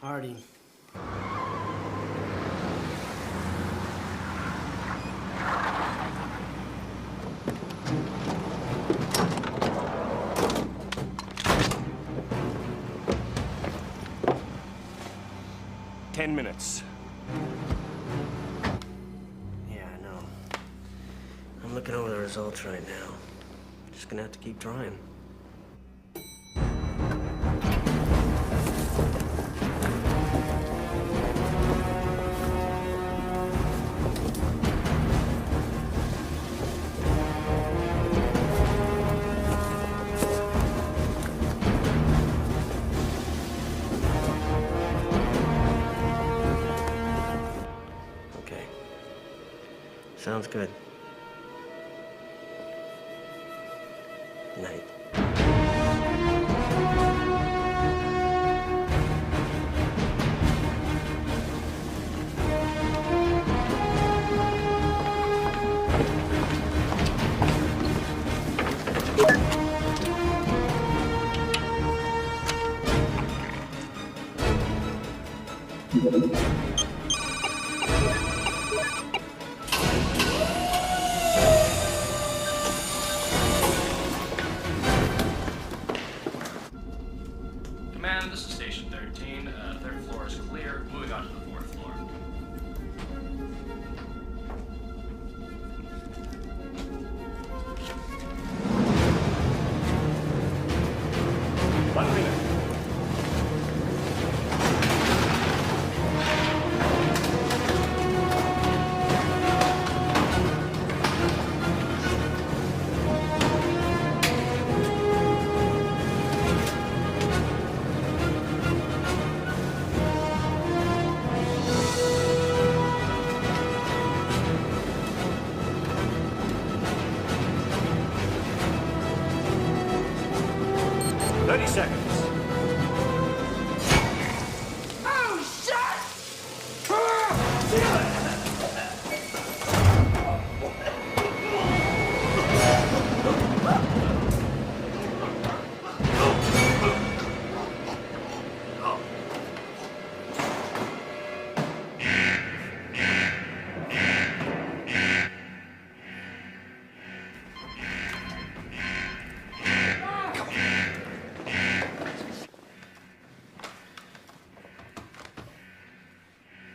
Party. Minutes. Yeah, I know. I'm looking over the results right now. Just gonna have to keep trying. Sounds good. Night.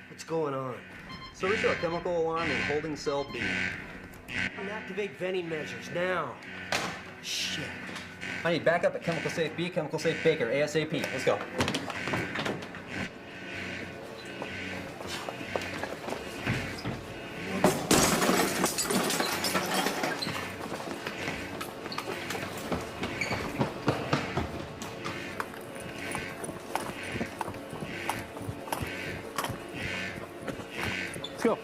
What's going on? Service to a chemical alarm in holding cell B. Activate venting measures, now. Shit. I need backup at chemical safe B, chemical safe Baker, ASAP. Let's go. Let's go.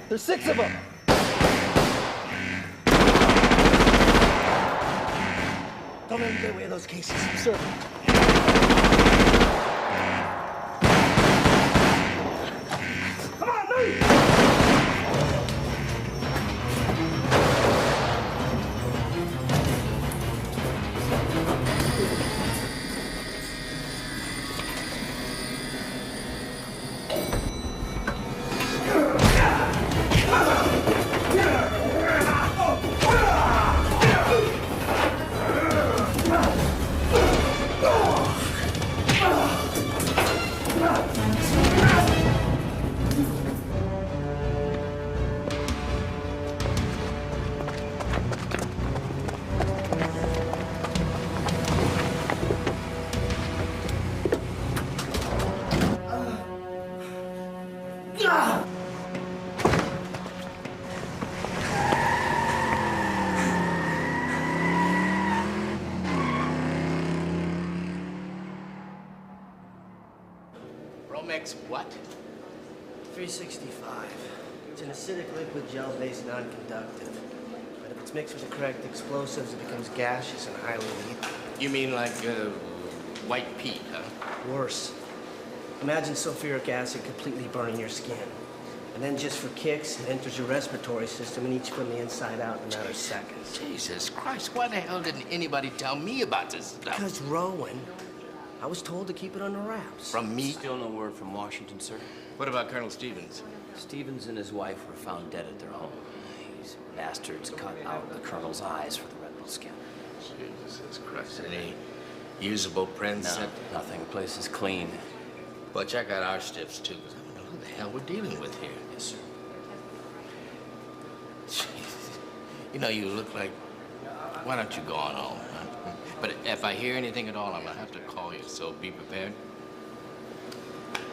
There's 6 of them! Don't let them get away with those cases. Sir. Come on, move! Bromex what? 365. It's an acidic liquid gel-based non-conductive. But if it's mixed with the correct explosives, it becomes gaseous and highly lethal. You mean like white peat, huh? Worse. Imagine sulfuric acid completely burning your skin. And then just for kicks, it enters your respiratory system and eats you from the inside out in a matter of seconds. Jesus Christ, why the hell didn't anybody tell me about this stuff? Because Rowan, I was told to keep it under wraps. From me? Still no word from Washington, sir. What about Colonel Stevens? Stevens and his wife were found dead at their home. These bastards cut out the colonel's eyes for the retinal scan. Jesus Christ. Any usable prints? No, nothing. The place is clean. Well, check out our stiffs, too. I don't know who the hell we're dealing with here. Yes, sir. Jesus. You know, you look like... Why don't you go on home, huh? But if I hear anything at all, I'm gonna have to call you, so be prepared.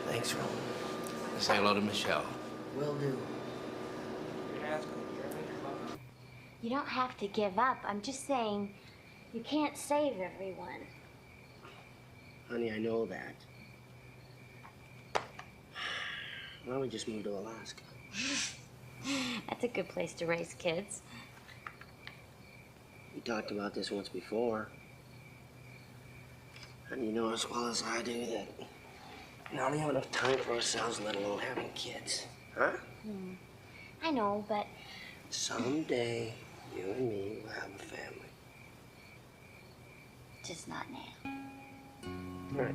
Thanks, Rowan. Say hello to Micheal. Will do. You don't have to give up. I'm just saying you can't save everyone. Honey, I know that. Why don't we just move to Alaska? That's a good place to raise kids. We talked about this once before. And you know as well as I do that we don't have enough time for ourselves, let alone having kids. Huh? I know, but Someday, you and me will have a family. just not now. Right.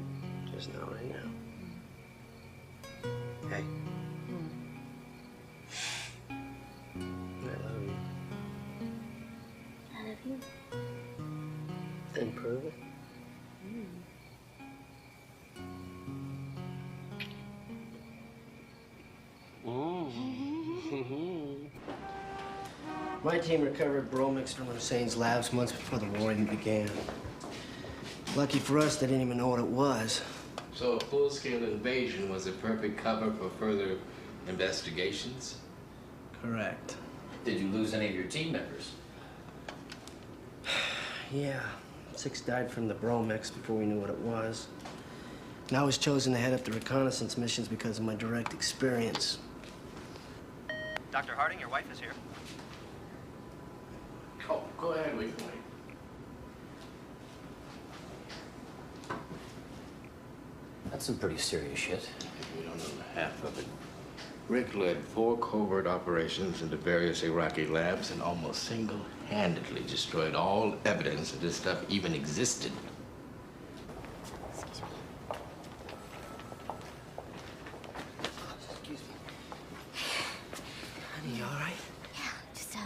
Just not right now. Hey. I love you. I love you. Then prove it. My team recovered Bromex from Hussein's labs months before the war even began. Lucky for us, they didn't even know what it was. So a full-scale invasion was a perfect cover for further investigations? Correct. Did you lose any of your team members? Yeah. 6 died from the Bromex before we knew what it was. And I was chosen to head up the reconnaissance missions because of my direct experience. Dr. Harding, your wife is here. Oh, go ahead, we can wait. That's some pretty serious shit. We don't know half of it. Rick led 4 covert operations into various Iraqi labs and almost single-handedly destroyed all evidence that this stuff even existed. Excuse me. Excuse me. Honey, you all right? Yeah, just,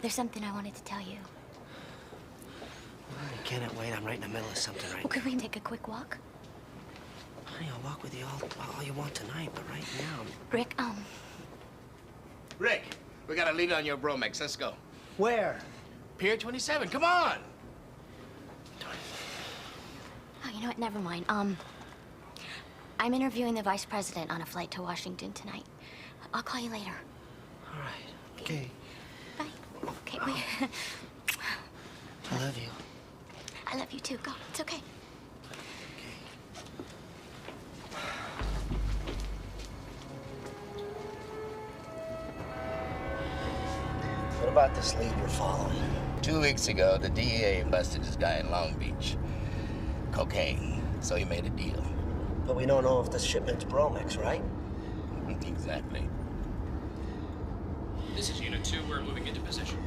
there's something I wanted to tell you. Honey, can it wait? I'm right in the middle of something right Well, could we take a quick walk? Honey, I'll walk with you all you want tonight, but right now... Rick, Rick, we gotta lead on your Bromex. Let's go. Where? Pier 27, come on! oh, you know what? Never mind. I'm interviewing the vice president on a flight to Washington tonight. I'll call you later. All right. Okay. Bye. Okay, wait. I love you. I love you too. Go. It's okay. What about this lead you're following? 2 weeks ago, the DEA busted this guy in Long Beach. Cocaine. So he made a deal. But we don't know if the shipment's Bromex, right? Exactly. This is Unit 2. We're moving into position.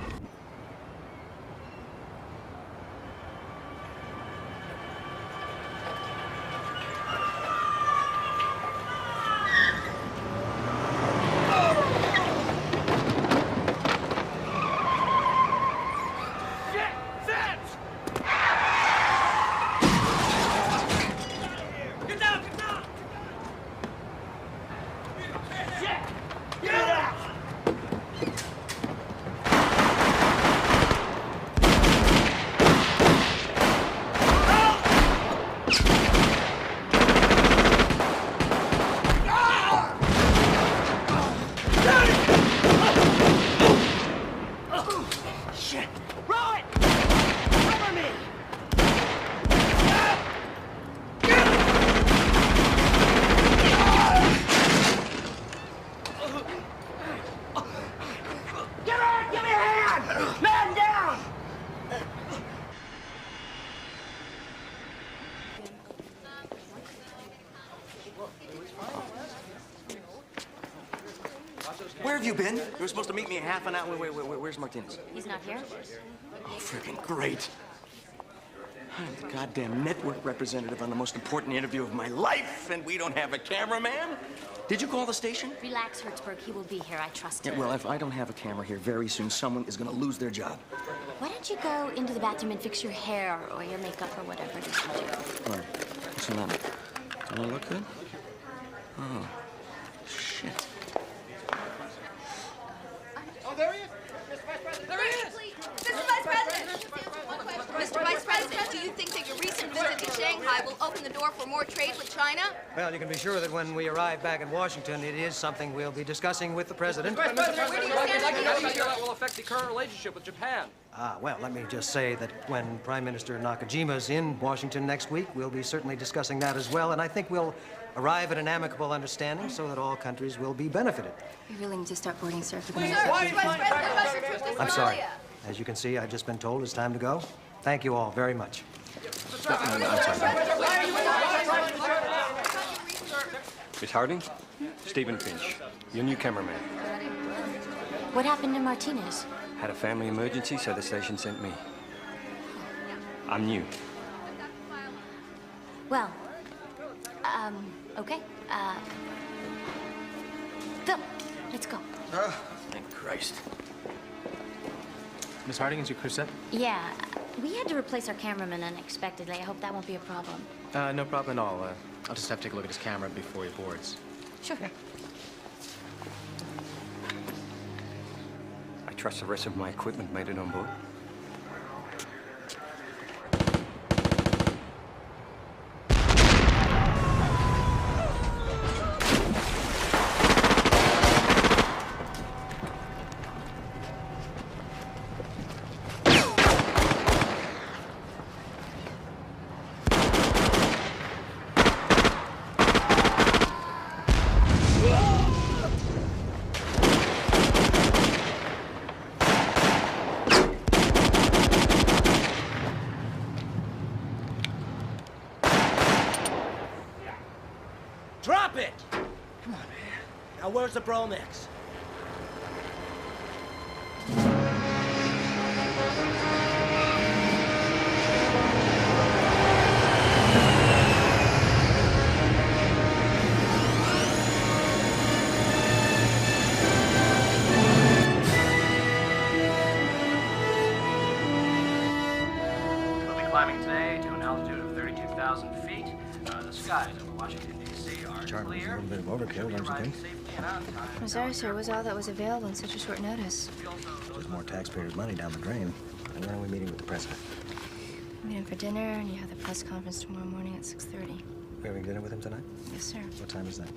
you been? You were supposed to meet me a half an hour. Where's Martinez? He's not here? Oh, freaking great. I'm the goddamn network representative on the most important interview of my life, and we don't have a cameraman? Did you call the station? Relax, Hertzberg. He will be here. I trust him. Yeah, well, if I don't have a camera here, very soon someone is gonna lose their job. Why don't you go into the bathroom and fix your hair or your makeup or whatever it is you do? Oh, what's the matter? Don't I look good? Oh, shit. Oh, there he is! There he is! Mr. Vice President! Mr. Vice President, do you think that your recent visit to Shanghai will open the door for more trade with China? Well, you can be sure that when we arrive back in Washington, it is something we'll be discussing with the president. Where do you stand on the issue? That will affect the current relationship with Japan. Well, let me just say that when Prime Minister Nakajima's in Washington next week, we'll be certainly discussing that as well, and I think we'll arrive at an amicable understanding so that all countries will be benefited. We really need to start boarding, sir, for the Sir, next... Vice President, Russian troops in I'm sorry. Somalia. As you can see, I've just been told it's time to go. Thank you all very much. Miss Harding, Stephen Finch, your new cameraman. What happened to Martinez? Had a family emergency, so the station sent me. I'm new. Well, okay. Phil, let's go. Thank Christ. Miss Harding, is your crew set? Yeah, we had to replace our cameraman unexpectedly. I hope that won't be a problem. No problem at all. I'll just have to take a look at his camera before he boards. Sure. I trust the rest of my equipment made it on board. Drop it! Come on, man. Now, where's the Bromex? We'll be climbing today to an altitude of 32,000 feet. The skies over Washington, D.C. are clear. A little bit of overkill, don't you think? I'm sorry, sir. It was all that was available on such a short notice. Just more taxpayers' money down the drain. And when are we meeting with the president? We meet him for dinner, and you have the press conference tomorrow morning at 6:30. We having dinner with him tonight? Yes, sir. What time is that?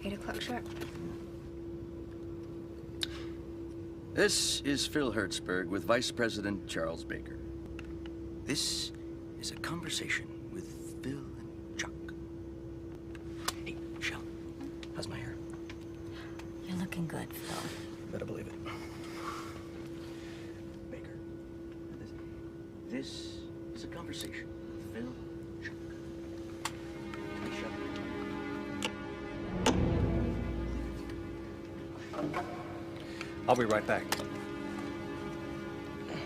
8 o'clock sharp. This is Phil Hertzberg with Vice President Charles Baker. This is a conversation with Phil and Chuck. Hey, Micheal, how's my hair? You're looking good, Phil. Better believe it. Baker, this is a conversation with Phil and Chuck. Micheal. I'll be right back.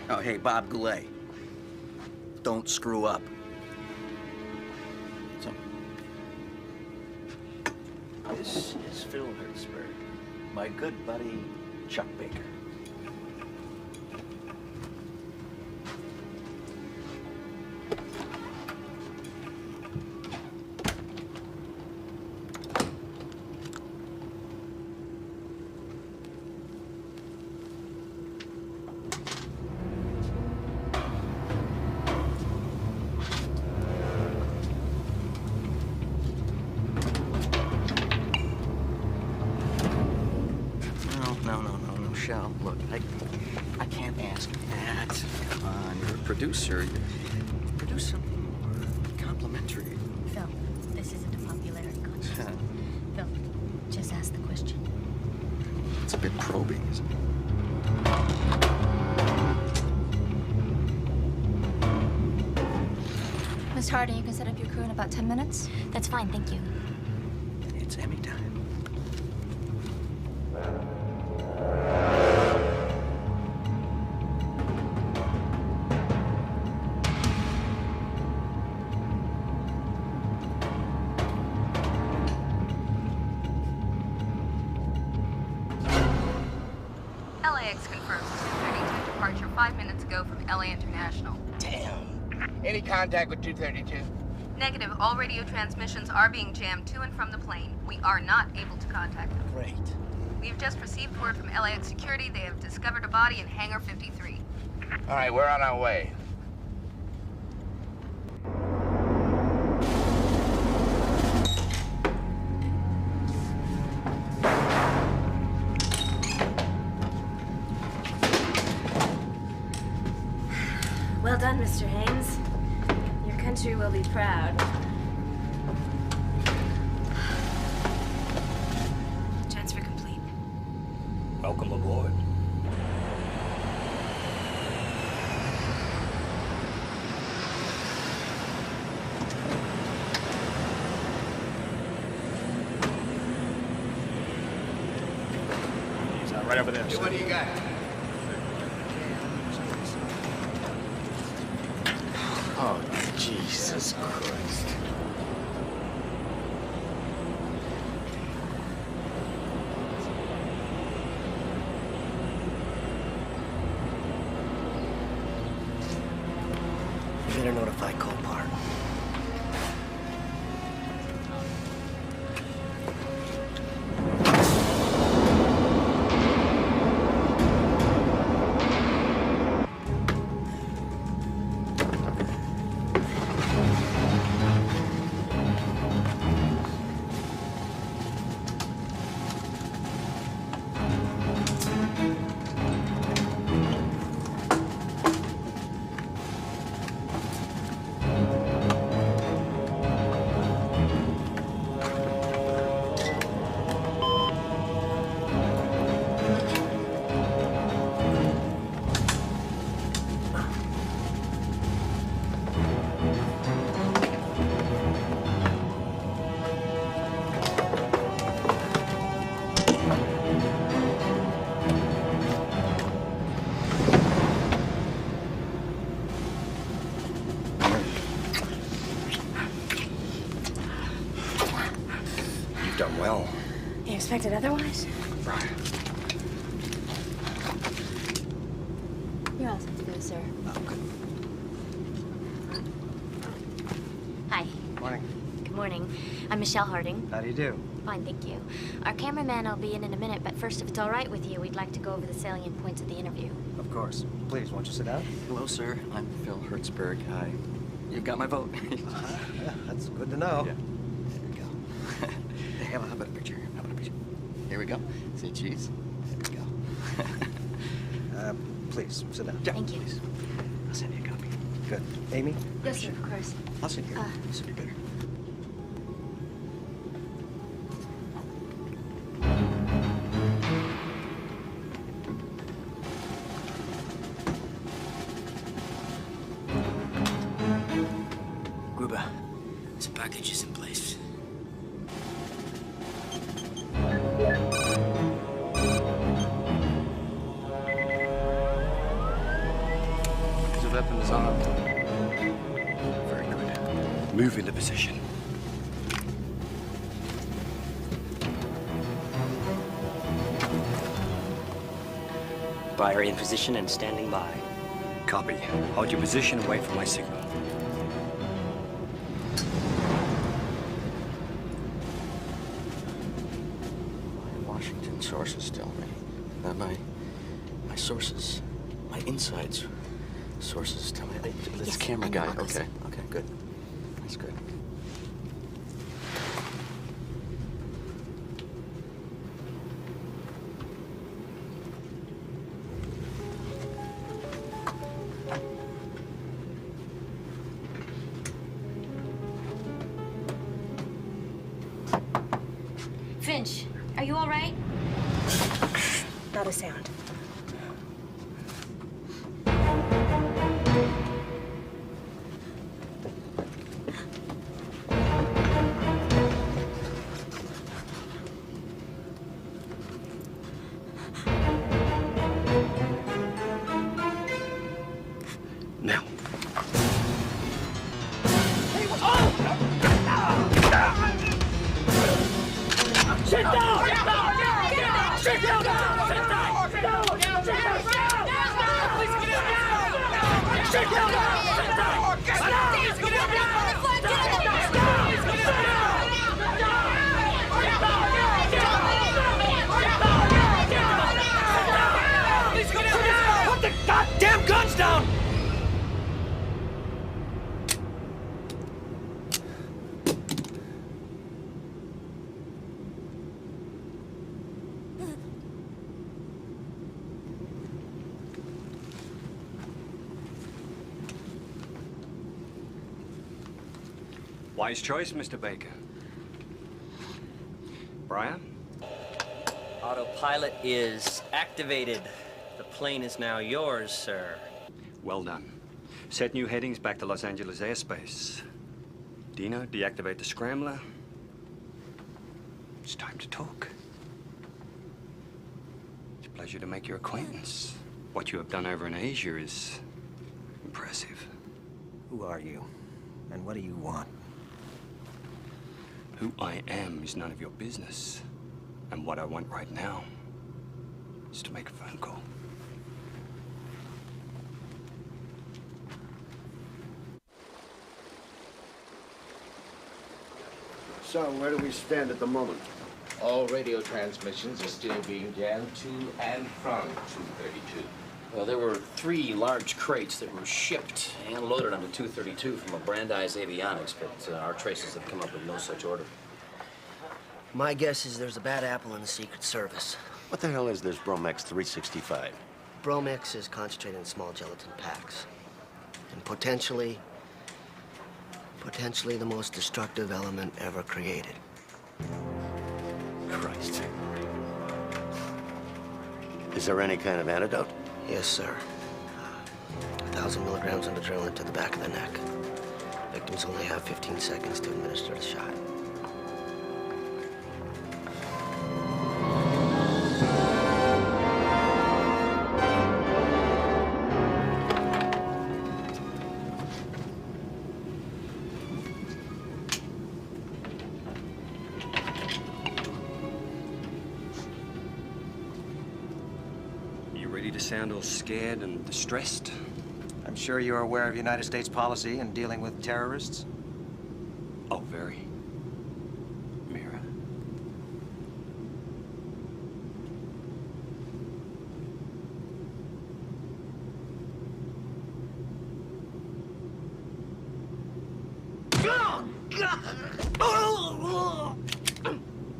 Oh, hey, Bob Goulet. Don't screw up. So, This is Phil Hertzberg, my good buddy Chuck Baker. No, Micheal, look, I can't ask that. Come on, you're a producer. You produce something more complimentary. Phil, this isn't a popularity contest. Phil, just ask the question. It's a bit probing, isn't it? Miss Harding, you can set up your crew in about 10 minutes. That's fine, thank you. It's Emmy time. LAX confirmed 232 departure 5 minutes ago from LA International. Damn. Any contact with 232? Negative. All radio transmissions are being jammed to and from the plane. We are not able to contact them. Great. We've just received word from LAX security. They have discovered a body in Hangar 53. All right, we're on our way. Well done, Mr. Haynes. Your country will be proud. Transfer complete. Welcome aboard. He's right over there. Hey, what do you got? Oh, Jesus Christ. You better notify Copart. You've done well. You expected otherwise? Bryan. You're all set to go, sir. Oh, good. Hi. Morning. Good morning. I'm Micheal Harding. How do you do? Fine, thank you. Our cameraman will be in a minute, but first, if it's all right with you, we'd like to go over the salient points of the interview. Of course. Please, won't you sit down? Hello, sir. I'm Phil Hertzberg. Hi. You've got my vote. Yeah, that's good to know. Yeah. There we go. Hey, how about a picture? How about a picture? Here we go. Say cheese. There we go. Please, sit down. Yeah, Thank you. please. I'll send you a copy. Good. Amy? Yes, sir, of course. I'll sit here. This will be better. Gruber, this package is in place. The weapon is armed. Very good. Move into position. Buyer in position and standing by. Copy. Hold your position and wait for my signal. My Washington sources tell me that my sources, my inside sources tell me. This Yes, camera I know, guy. I'll go, Okay. sir. Okay. Good. That's good. Finch, are you all right? Not a sound. Now. Sit down! Sit down! Sit down! Sit down! Sit Put the goddamn guns down! Wise choice, Mr. Baker. Bryan? Autopilot is activated. The plane is now yours, sir. Well done. Set new headings back to Los Angeles airspace. Dino, deactivate the scrambler. It's time to talk. It's a pleasure to make your acquaintance. What you have done over in Asia is impressive. Who are you? And what do you want? Who I am is none of your business. And what I want right now is to make a phone call. So, where do we stand at the moment? All radio transmissions are still being jammed to and from 232. Well, there were 3 large crates that were shipped and loaded onto 232 from a Brandeis Avionics, but our traces have come up with no such order. My guess is there's a bad apple in the Secret Service. What the hell is this Bromex 365? Bromex is concentrated in small gelatin packs. And potentially the most destructive element ever created. Christ. Is there any kind of antidote? Yes, sir. 1,000 milligrams of adrenaline to the back of the neck. Victims only have 15 seconds to administer the shot. To sound all scared and distressed? I'm sure you're aware of United States policy in dealing with terrorists. Oh, very. Mira.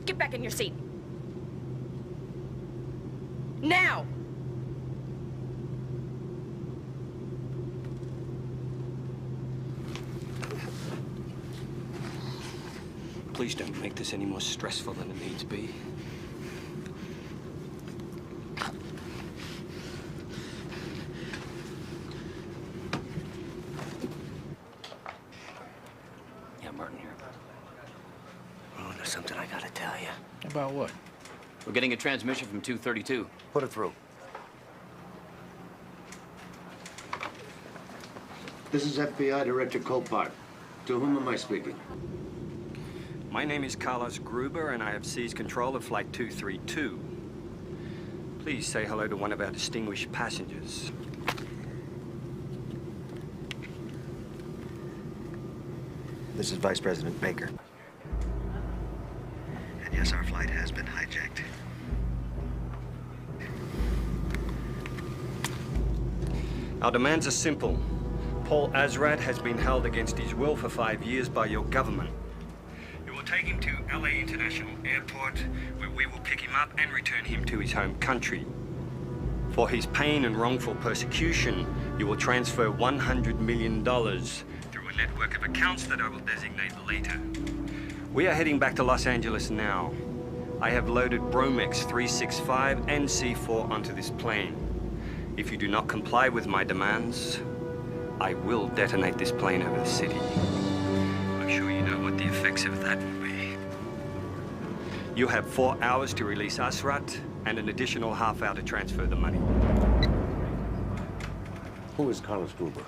Get back in your seat. Now! Please don't make this any more stressful than it needs to be. Yeah, Martin here. Oh, there's something I gotta tell you. About what? We're getting a transmission from 232. Put it through. This is FBI Director Copart. To whom am I speaking? My name is Carlos Gruber, and I have seized control of Flight 232. Please say hello to one of our distinguished passengers. This is Vice President Baker. And yes, our flight has been hijacked. Our demands are simple. Paul Azrat has been held against his will for 5 years by your government. You will take him to LA International Airport, where we will pick him up and return him to his home country. For his pain and wrongful persecution, you will transfer $100 million through a network of accounts that I will designate later. We are heading back to Los Angeles now. I have loaded Bromex 365 and C4 onto this plane. If you do not comply with my demands, I will detonate this plane over the city. I'm sure you know what the effects of that will be. You have 4 hours to release Azrat and an additional half hour to transfer the money. Who is Carlos Gruber?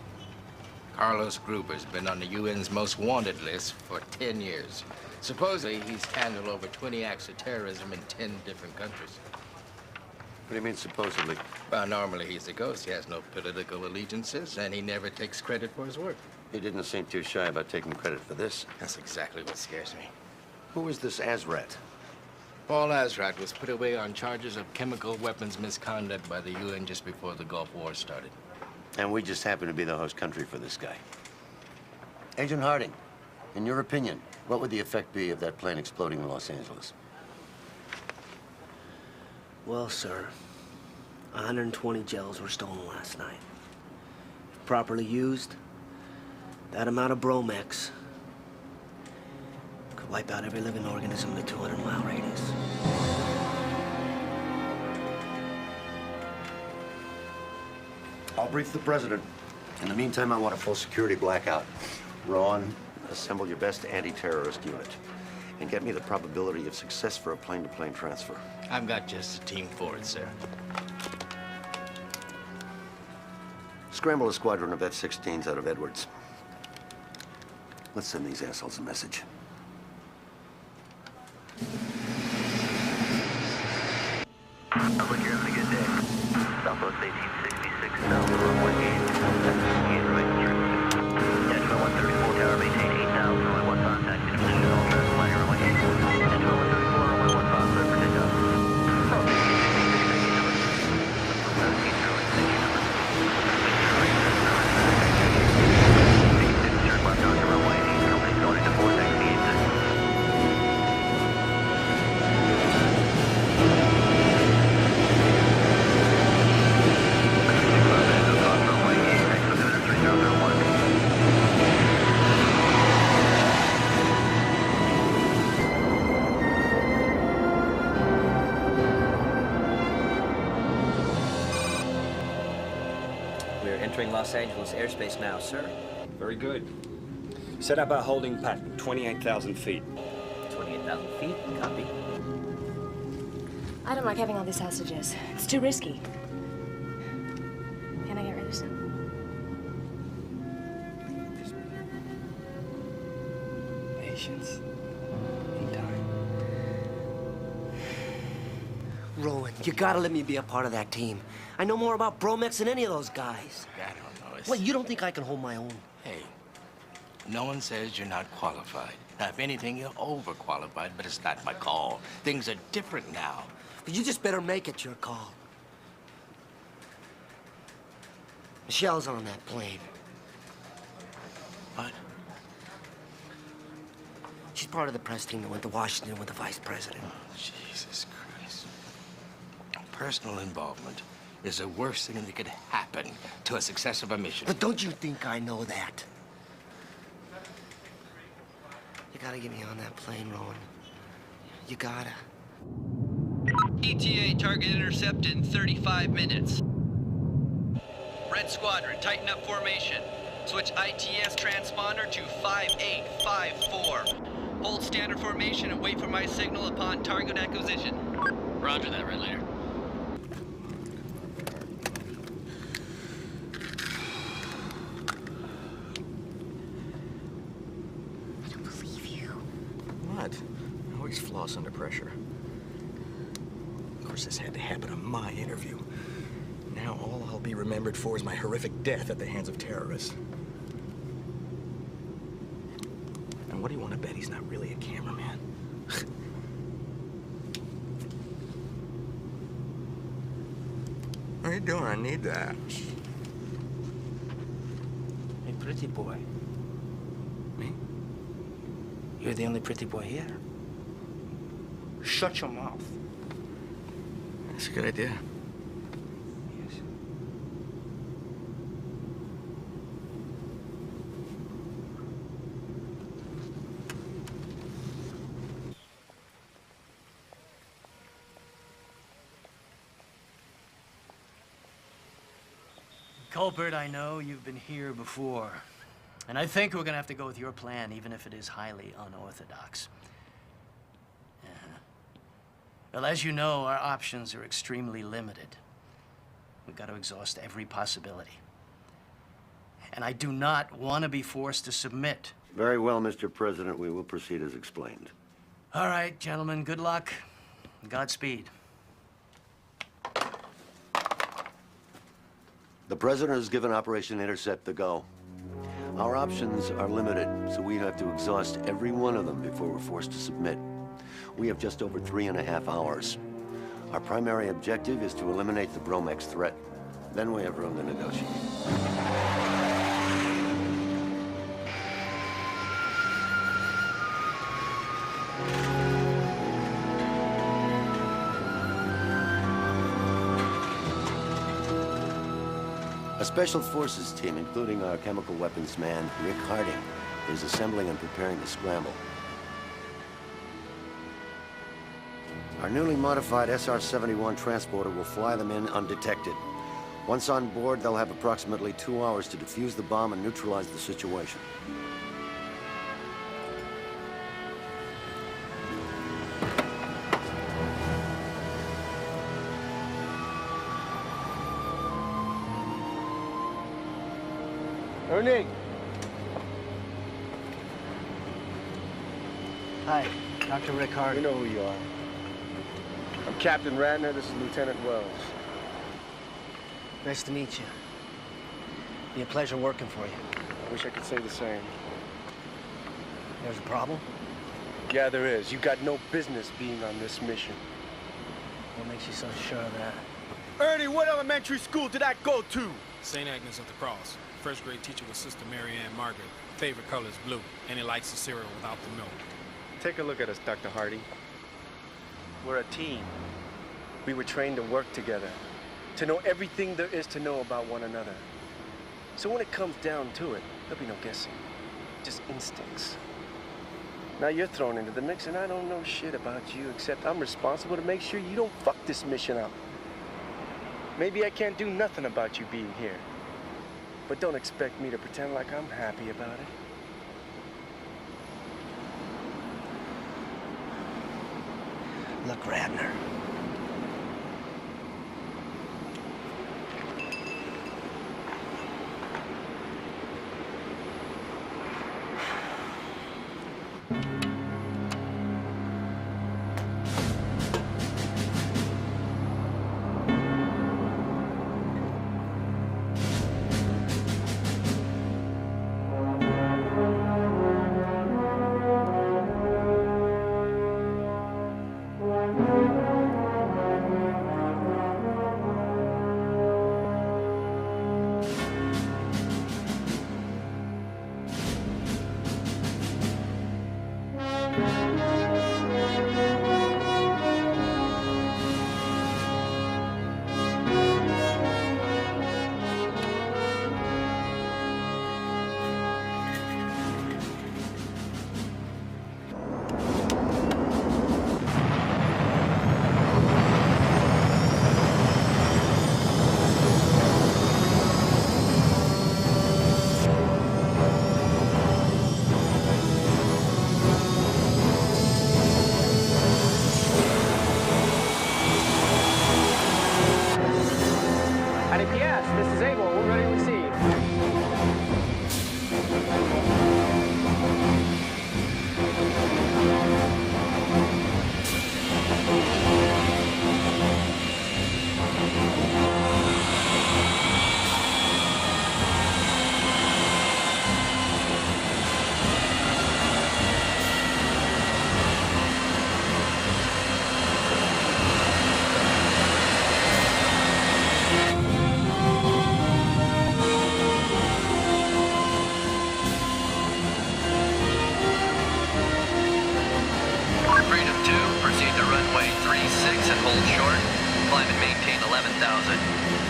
Carlos Gruber's been on the UN's most wanted list for 10 years. Supposedly, he's handled over 20 acts of terrorism in 10 different countries. What do you mean, supposedly? Well, normally he's a ghost. He has no political allegiances, and he never takes credit for his work. He didn't seem too shy about taking credit for this. That's exactly what scares me. Who is this Azrat? Paul Azrat was put away on charges of chemical weapons misconduct by the UN just before the Gulf War started. And we just happen to be the host country for this guy. Agent Harding, in your opinion, what would the effect be of that plane exploding in Los Angeles? Well, sir, 120 gels were stolen last night. If properly used, that amount of Bromex could wipe out every living organism in a 200-mile radius. I'll brief the president. In the meantime, I want a full security blackout. Rowan, assemble your best anti-terrorist unit and get me the probability of success for a plane-to-plane transfer. I've got just a team for it, sir. Scramble a squadron of F-16s out of Edwards. Let's send these assholes a message. Public, you're having a good day. Southwest 1866, south of runway 8. Nashville 134 tower, maintain 8,000, runway 1 contact, in position, all traffic, flying runway 8. Nashville 134, runway 1 5, clear for takeoff. Southwest 1866, taking number. 17 Sterling, taking number. Turn left onto runway 8, company's going into 4 taxi 86. We're entering Los Angeles airspace now, sir. Very good. Set up our holding pattern, 28,000 feet. 28,000 feet, copy. I don't like having all these hostages. It's too risky. Can I get rid of some? Patience. In time. Rowan, you gotta let me be a part of that team. I know more about Bromex than any of those guys. I don't know. What, you don't think I can hold my own? Hey, no one says you're not qualified. Now, if anything, you're overqualified, but it's not my call. Things are different now. But you just better make it your call. Micheal's on that plane. What? She's part of the press team that went to Washington with the vice president. Oh, Jesus Christ. Personal involvement is the worst thing that could happen to a success of a mission. But don't you think I know that? You gotta get me on that plane, Rowan. You gotta. ETA target intercept in 35 minutes. Red Squadron, tighten up formation. Switch ITS transponder to 5854. Hold standard formation and wait for my signal upon target acquisition. Roger that, Red Leader. What? I always floss under pressure. Of course, this had to happen on my interview. Now all I'll be remembered for is my horrific death at the hands of terrorists. And what do you want to bet he's not really a cameraman? What are you doing? I need that. Hey, pretty boy. Me? You're the only pretty boy here. Shut your mouth. That's a good idea. Yes. Culprit, I know you've been here before. And I think we're gonna have to go with your plan, even if it is highly unorthodox. Well, as you know, our options are extremely limited. We've got to exhaust every possibility. and I do not want to be forced to submit. Very well, Mr. President. We will proceed as explained. All right, gentlemen, good luck. Godspeed. The President has given Operation Intercept the go. Our options are limited, so we have to exhaust every one of them before we're forced to submit. We have just over 3.5 hours. Our primary objective is to eliminate the Bromex threat. Then we have room to negotiate. A Special Forces team, including our chemical weapons man, Rick Harding, is assembling and preparing to scramble. Our newly modified SR-71 transporter will fly them in undetected. Once on board, they'll have approximately 2 hours to defuse the bomb and neutralize the situation. Ernie! Hi, Dr. Rick Harding. You know who you are. I'm Captain Radner, this is Lieutenant Wells. Nice to meet you. Be a pleasure working for you. I wish I could say the same. There's a problem? Yeah, there is. You got no business being on this mission. What makes you so sure of that? Ernie, what elementary school did I go to? St. Agnes of the Cross. First grade teacher was Sister Mary Ann Margaret. Favorite color is blue, and he likes the cereal without the milk. Take a look at us, Dr. Harding. We're a team. We were trained to work together, to know everything there is to know about one another. So when it comes down to it, there'll be no guessing, just instincts. Now you're thrown into the mix, and I don't know shit about you, except I'm responsible to make sure you don't fuck this mission up. Maybe I can't do nothing about you being here, but don't expect me to pretend like I'm happy about it. Look, Radner.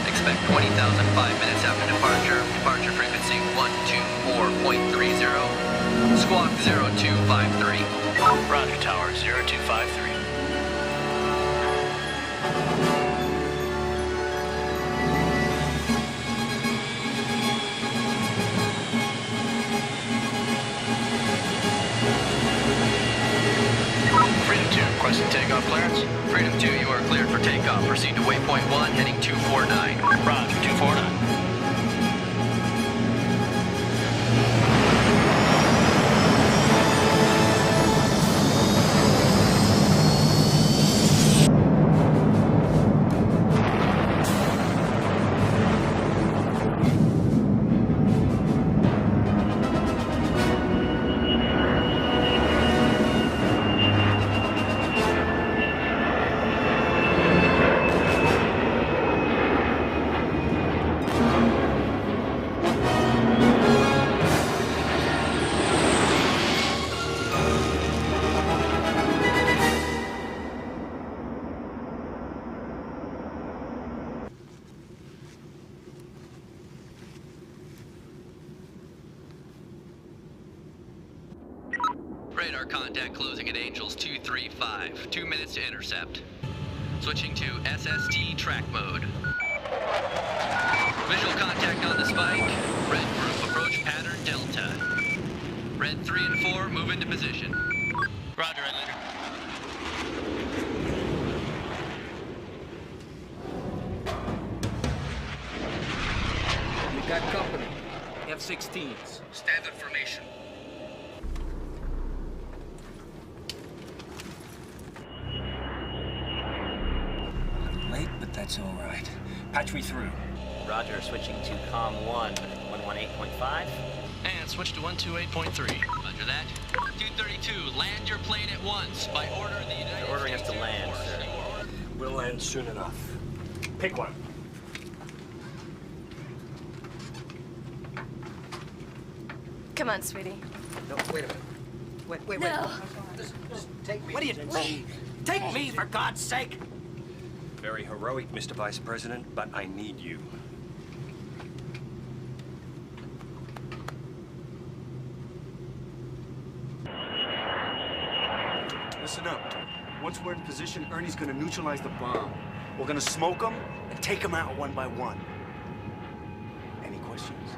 Expect 20,000 5 minutes after departure. Departure frequency 124.30. Squawk 0253. Roger, Tower 0253. Freedom 2, requesting takeoff clearance. Freedom 2, you are cleared for takeoff. Proceed to waypoint 1, heading 249. Roger, 249. radar contact closing at Angels 235. 2 minutes to intercept. Switching to SST track mode. Visual contact on the spike. Red group, approach pattern Delta. Red 3 and 4, move into position. Roger, Red leader. We got company. F-16s. Standard formation. A little late, but that's all right. Patch me through. Roger, switching to COM 1, 118.5. And switch to 128.3. Roger that. 232, land your plane at once by order of the United They're ordering us States to Air land, Force. sir. We'll land soon enough. Pick one. Come on, sweetie. No, wait a minute. Wait. No. Just take me. What do you Wait. Take me, for God's sake! Very heroic, Mr. Vice President, but I need you. Listen up. Once we're in position, Ernie's gonna neutralize the bomb. We're gonna smoke them and take them out one by one. Any questions?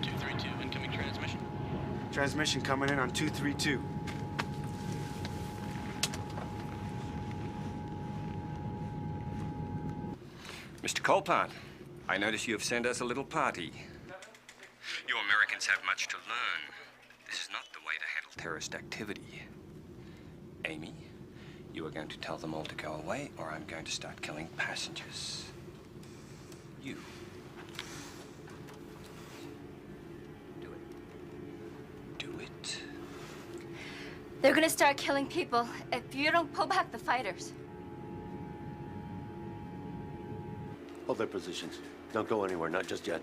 232, incoming transmission. Transmission coming in on 232. Mr. Colpart, I notice you have sent us a little party. You Americans have much to learn. This is not the way to handle terrorist activity. Amy, you are going to tell them all to go away, or I'm going to start killing passengers. You. Do it. They're gonna start killing people if you don't pull back the fighters. Hold their positions. Don't go anywhere, not just yet.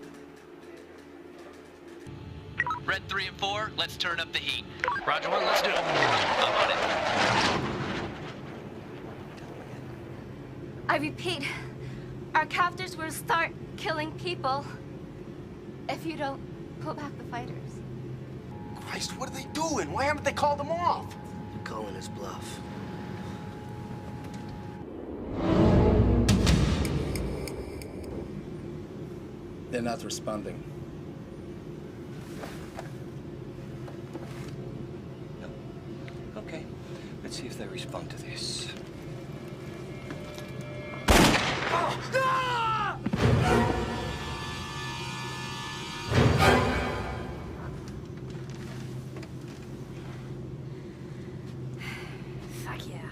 Red 3 and 4, let's turn up the heat. Roger 1, let's do it. I'm on it. I repeat, our captors will start killing people if you don't pull back the fighters. Christ, what are they doing? Why haven't they called them off? They're calling his bluff. They're not responding. No. Okay. Let's see if they respond to this. Fuck yeah.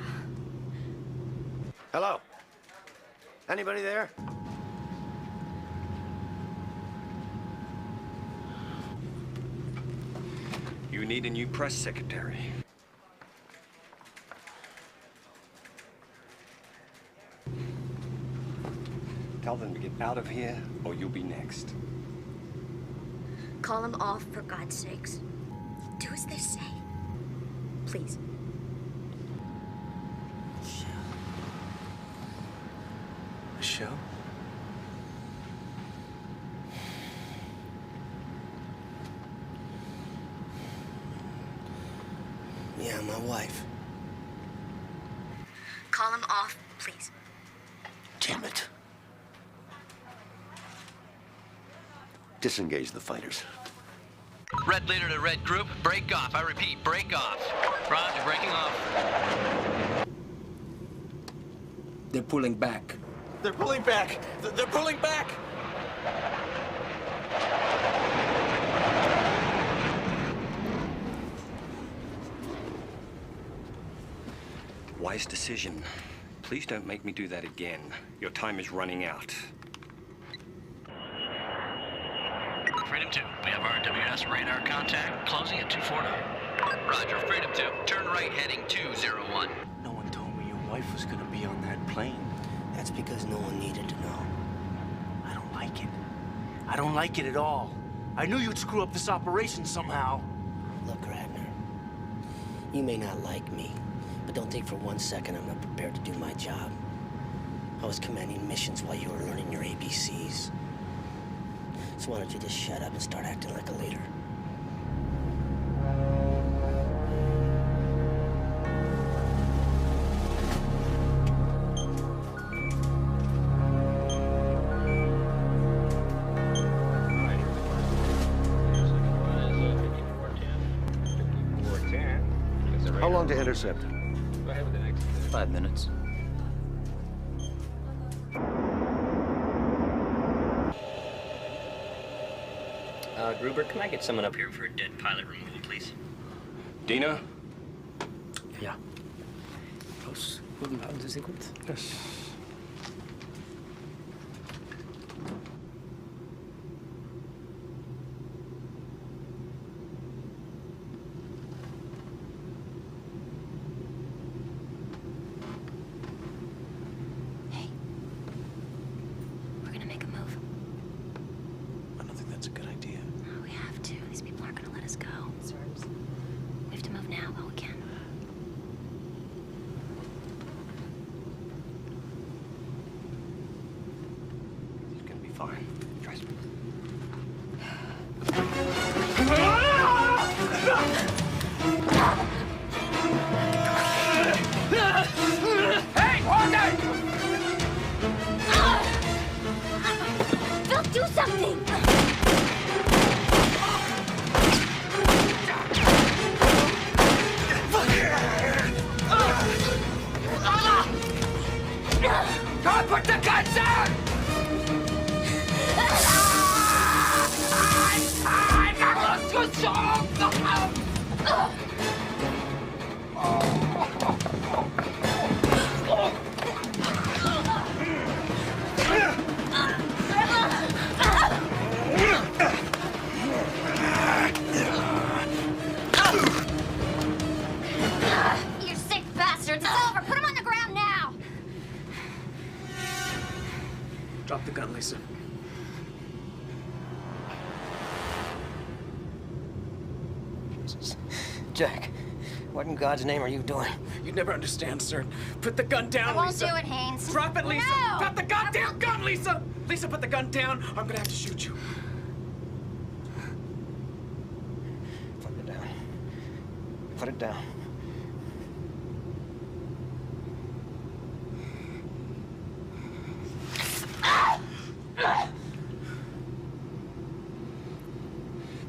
Hello? Anybody there? You need a new press secretary. Tell them to get out of here, or you'll be next. Call them off, for God's sakes. Do as they say. Please. Micheal? Yeah, my wife. Call them off, please. Damn it. Disengage the fighters. Red leader to red group, break off. I repeat, break off. Roger, breaking off. They're pulling back. They're pulling back! They're pulling back! Wise decision. Please don't make me do that again. Your time is running out. Freedom 2, we have RWS radar contact closing at 249. Roger, Freedom 2, turn right heading 201. No one told me your wife was gonna be on that plane. That's because no one needed to know. I don't like it. I don't like it at all. I knew you'd screw up this operation somehow. Look, Radner, you may not like me, but don't think for 1 second I'm not prepared to do my job. I was commanding missions while you were learning your ABCs. So why don't you just shut up and start acting like a leader? long to intercept? Go ahead with the next 5 minutes. Gruber, can I get someone up here for a dead pilot removal, please? Dina? Ja. Haben Sie sie gut? Yes. We're gonna make a move. I don't think that's a good idea. Oh, we have to. These people aren't gonna let us go. We have to move now while we can. It's gonna be fine. Trust me. Hey, hold Phil, do something! God, put the gun down! I'm not too strong! You sick bastards! It's over! Put him on the ground now! Drop the gun, Lisa. Jack, what in God's name are you doing? You'd never understand, sir. Put the gun down, I won't Lisa. do it, Haynes. Drop it, Lisa. No! Put the goddamn gun, Lisa. Lisa, put the gun down. I'm gonna have to shoot you. Put it down. Put it down.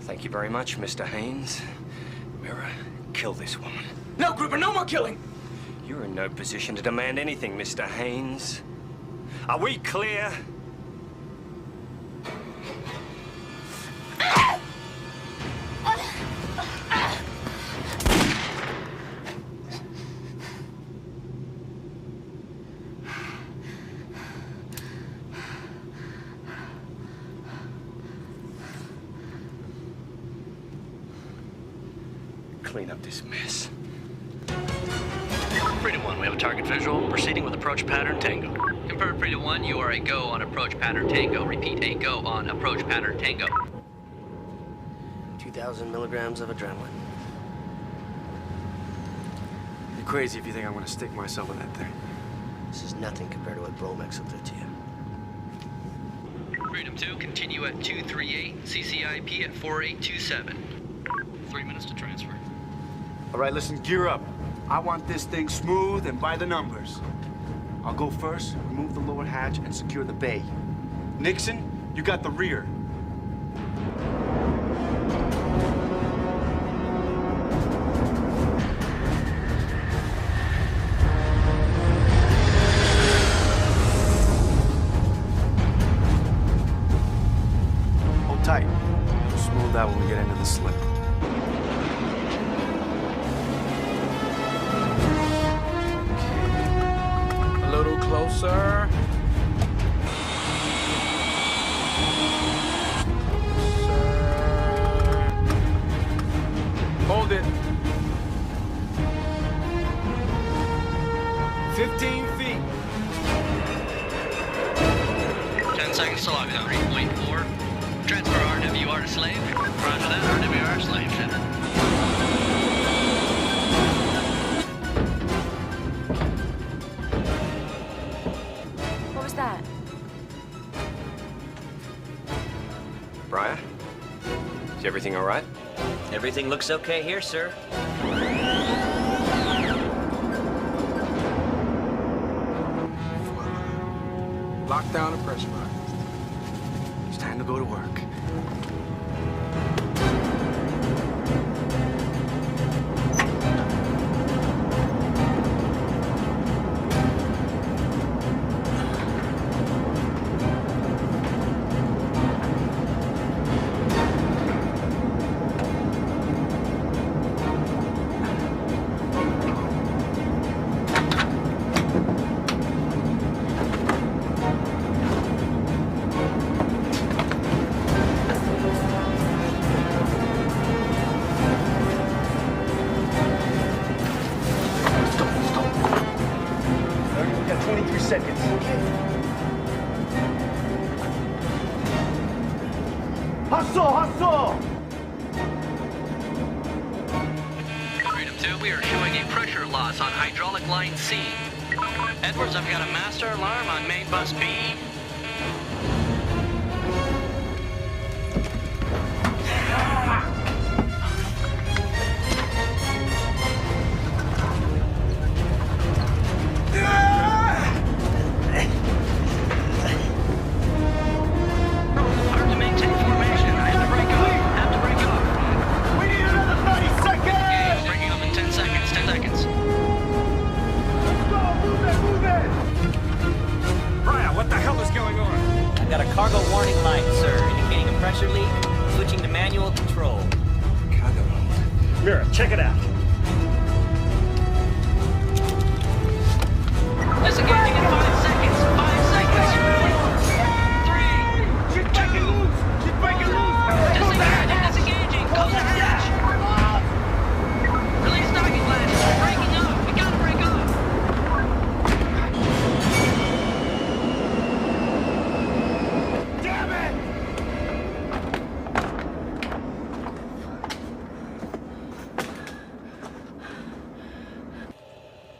Thank you very much, Mr. Haynes. Mira, kill this woman. No, Gruber, no more killing. You're in no position to demand anything, Mr. Haynes. Are we clear? Clean up this mess. Freedom 1, we have a target visual. Proceeding with approach pattern Tango. Confirm Freedom 1, you are a go on approach pattern Tango. Repeat, a go on approach pattern Tango. 2,000 milligrams of adrenaline. You're crazy if you think I'm gonna stick myself in that thing. This is nothing compared to what Bromex will do to you. Freedom 2, continue at 238, CCIP at 4827. 3 minutes to transfer. All right, listen, gear up. I want this thing smooth and by the numbers. I'll go first, remove the lower hatch, and secure the bay. Nixon, you got the rear. Hold tight. We'll smooth out when we get into the slip. A little closer. Hold it. 15 feet. 10 seconds to lockdown. 3.4. Transfer RWR to slave. Roger that. RWR slave. What was that? Bryan? Is everything all right? Everything looks okay here, sir. Lockdown and pressurized. It's time to go to work. hustle! Freedom 2, we are showing a pressure loss on hydraulic line C. Edwards, I've got a master alarm on main bus B. Cargo warning light, sir, indicating a pressure leak. Switching to manual control. Cargo hold. Mirror, check it out. Disengaging in 5 seconds. 5 seconds. 3. She's breaking loose! She's breaking loose! Disengaging. Close the hatch. Release docking latches. We're breaking up. We gotta break up.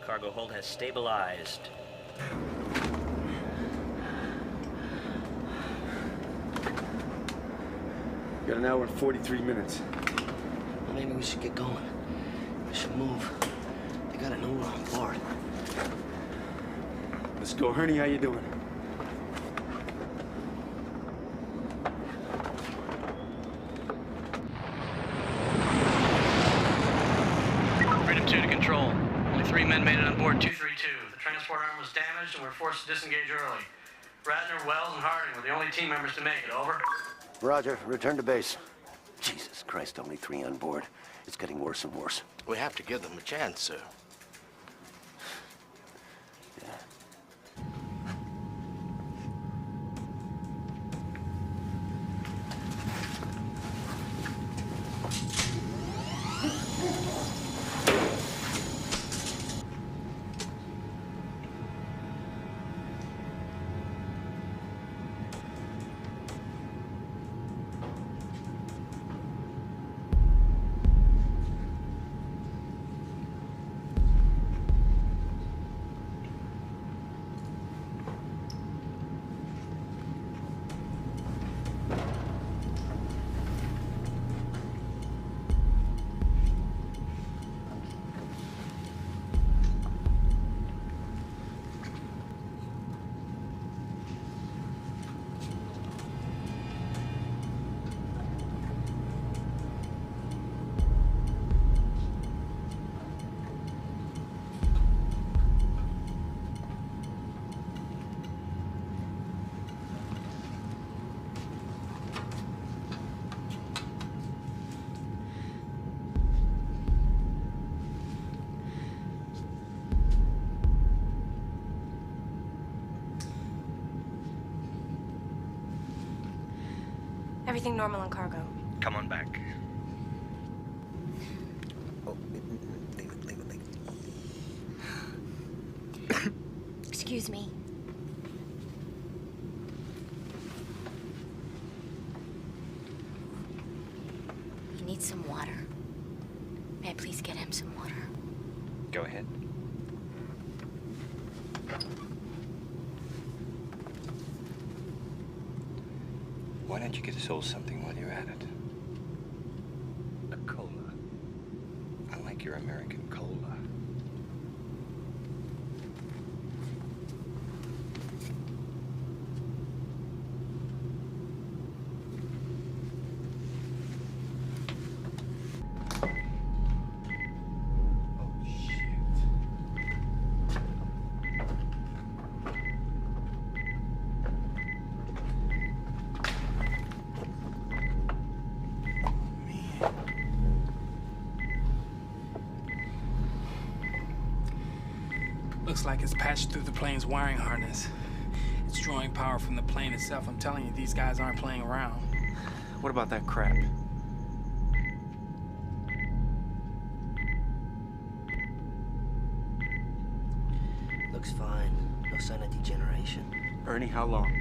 Cargo hold has stabilized. Got an hour and 43 minutes. Well, maybe we should get going. We should move. They gotta know we're on board. Let's go. Herney, how you doing? Freedom 2 to control. Only 3 men made it on board 232. The transport arm was damaged and we're forced to disengage early. Ratner, Wells, and Harding were the only team members to make it. Over. Roger. Return to base. Jesus Christ, only 3 on board. It's getting worse and worse. We have to give them a chance, sir. Everything normal on cargo. Come on back. Oh, leave it. Excuse me. He needs some water. May I please get him some water? Go ahead. Why don't you get us all something while you're at it? A cola. I like your American cola. Looks like it's patched through the plane's wiring harness. It's drawing power from the plane itself. I'm telling you, these guys aren't playing around. What about that crap? Looks fine. No sign of degeneration. Ernie, how long?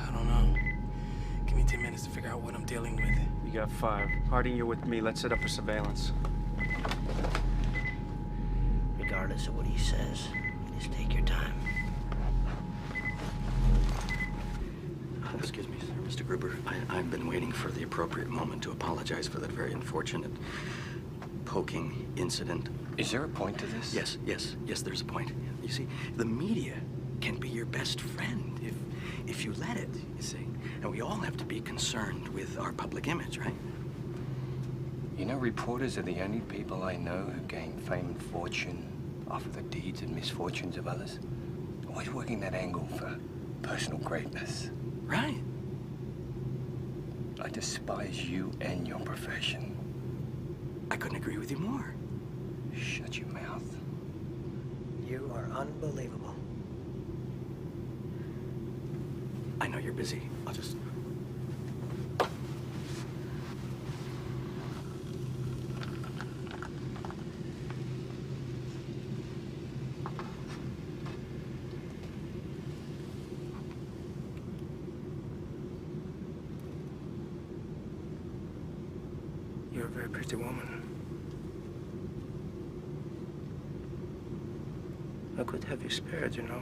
I don't know. Give me 10 minutes to figure out what I'm dealing with. You got 5. Harding, you're with me. Let's set up for surveillance. Regardless of what he says, just take your time. Excuse me, sir. Mr. Gruber, I've been waiting for the appropriate moment to apologize for that very unfortunate poking incident. Is there a point to this? Yes, there's a point. You see, the media can be your best friend if you let it, you see. And we all have to be concerned with our public image, right? You know, reporters are the only people I know who gain fame and fortune off of the deeds and misfortunes of others. Always working that angle for personal greatness. Right. I despise you and your profession. I couldn't agree with you more. Shut your mouth. You are unbelievable. I know you're busy. I'll just... You're a very pretty woman. I could have you spared, you know.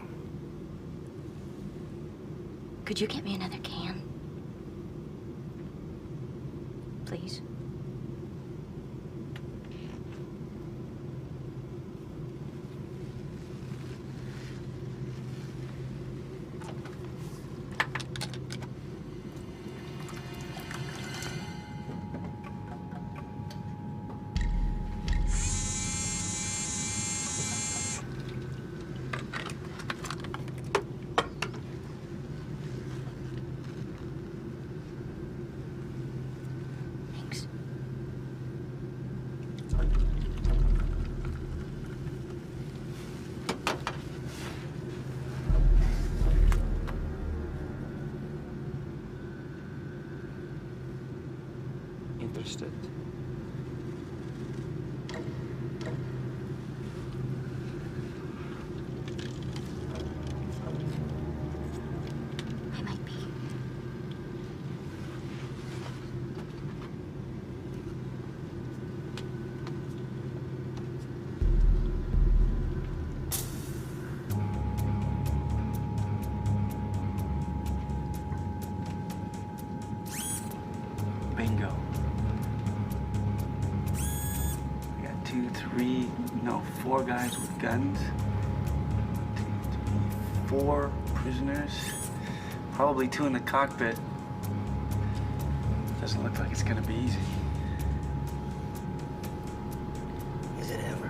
Could you get me another can? Please? Interested. I might be. Bingo. 2, 3, no, 4 guys with guns. 4 prisoners. Probably 2 in the cockpit. Doesn't look like it's gonna be easy. Is it ever?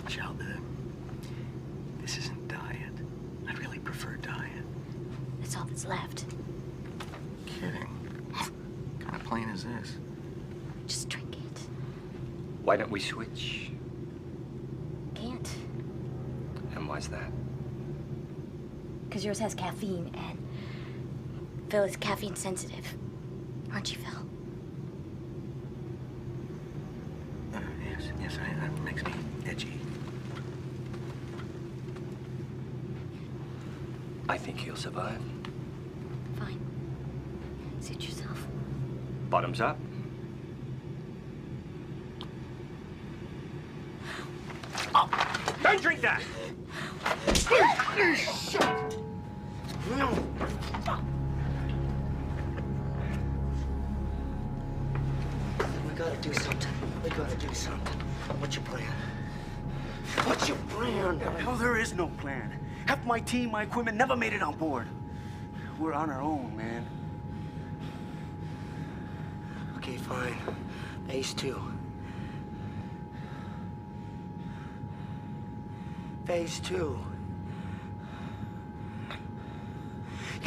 Micheal, this isn't diet. I'd really prefer diet. That's all that's left. Kidding. What kind of plane is this? Just drink it. Why don't we switch? Can't. And why's that? Because yours has caffeine, and Phil is caffeine sensitive. Aren't you, Phil? Yes, that makes me edgy. I think he'll survive. Fine. Suit yourself. Bottoms up. Oh, don't drink that! We gotta do something. We gotta do something. What's your plan? What's your plan? Hell, there is no plan. Half my team, my equipment never made it on board. We're on our own, man. Okay, fine. Phase 2. Phase 2.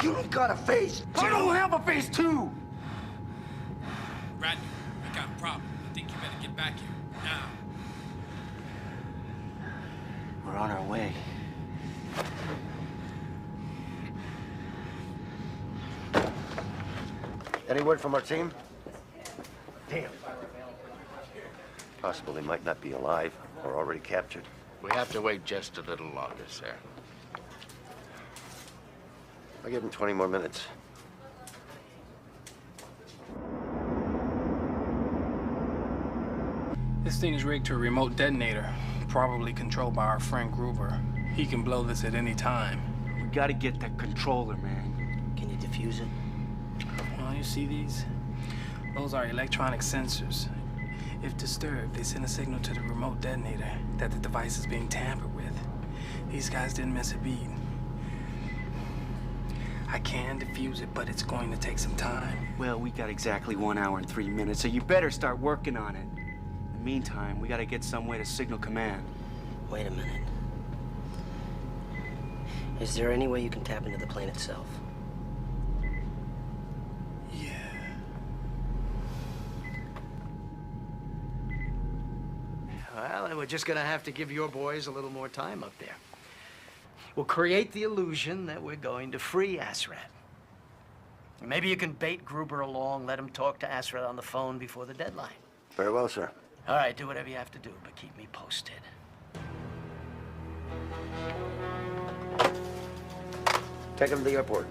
You don't got a phase 2. I don't have a phase 2. Radney, I got a problem. I think you better get back here. Now. We're on our way. Any word from our team? Damn. Possible they might not be alive. Or already captured. We have to wait just a little longer, sir. I'll give him 20 more minutes. This thing is rigged to a remote detonator, probably controlled by our friend Gruber. He can blow this at any time. We gotta get that controller, man. Can you defuse it? Well, you see these? Those are electronic sensors. If disturbed, they send a signal to the remote detonator that the device is being tampered with. These guys didn't miss a beat. I can defuse it, but it's going to take some time. Well, we got exactly 1 hour and 3 minutes, so you better start working on it. In the meantime, we gotta get some way to signal command. Wait a minute. Is there any way you can tap into the plane itself? Well, we're just gonna have to give your boys a little more time up there. We'll create the illusion that we're going to free Asrat. Maybe you can bait Gruber along, let him talk to Asrat on the phone before the deadline. Very well, sir. All right, do whatever you have to do, but keep me posted. Take him to the airport.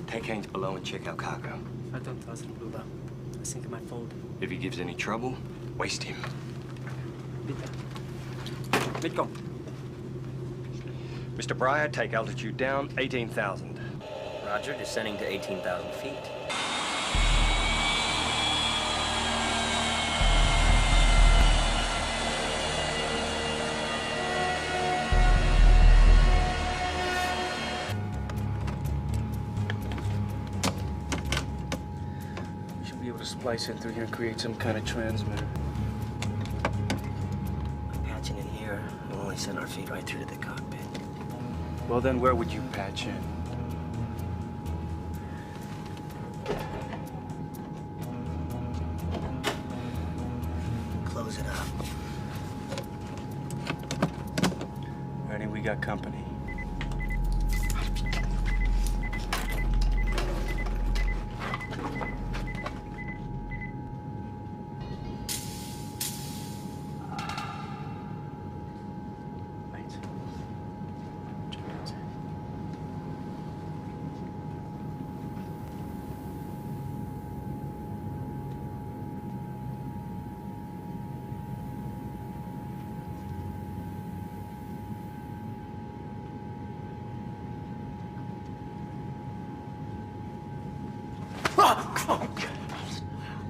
Take hands below and check out cargo. I don't trust him, Luba. I think he might fold. If he gives any trouble, waste him. Micheal. Mr. Bryan, take altitude down, 18,000. Roger, descending to 18,000 feet. Splice in through here and create some kind of transmitter. Patching in here will only send our feet right through to the cockpit. Well, then where would you patch in? Close it up. Ready? We got company.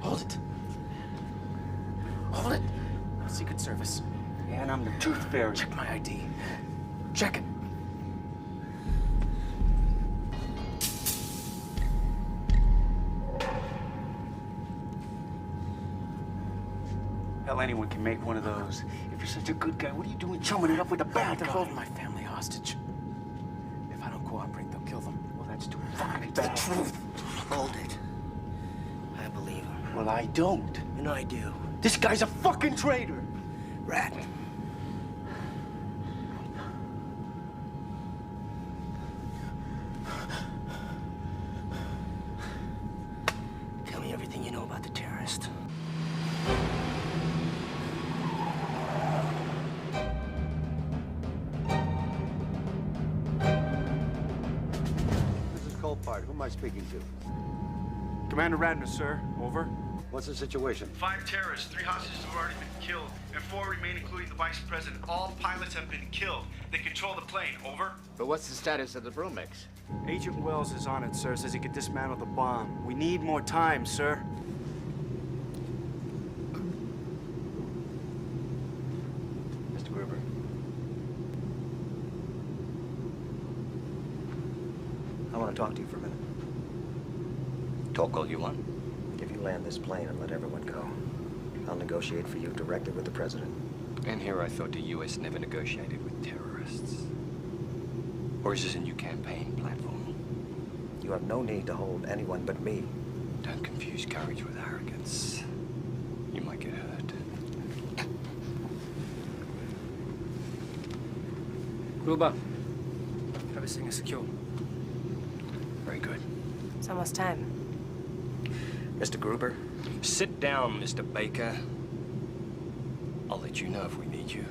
Hold it. Hold it. Secret Service. And I'm the Tooth Fairy. Check my ID. Check it. Hell, anyone can make one of those. If you're such a good guy, what are you doing chumming it up with a bad They're guy? holding my family hostage. If I don't cooperate, they'll kill them. Well, that's too fucking bad. The truth. Hold it. I believe him. Well, I don't. And I do. This guy's a fucking traitor. Rat. Tell me everything you know about the terrorist. This is Colpart. Who am I speaking to? Commander Radner, sir. Over. What's the situation? 5 terrorists, 3 hostages have already been killed, and 4 remain, including the vice president. All pilots have been killed. They control the plane. Over. But what's the status of the broom mix? Agent Wells is on it, sir. Says he could dismantle the bomb. We need more time, sir. Mr. Gruber. I want to talk to you for a minute. Talk all you want. Give you You land this plane and let everyone go. I'll negotiate for you directly with the president. And here I thought the U.S. never negotiated with terrorists. Or is this a new campaign platform? You have no need to hold anyone but me. Don't confuse courage with arrogance. You might get hurt. Gruber, everything is secure. Very good. It's almost time. Mr. Gruber? Sit down, Mr. Baker. I'll let you know if we need you.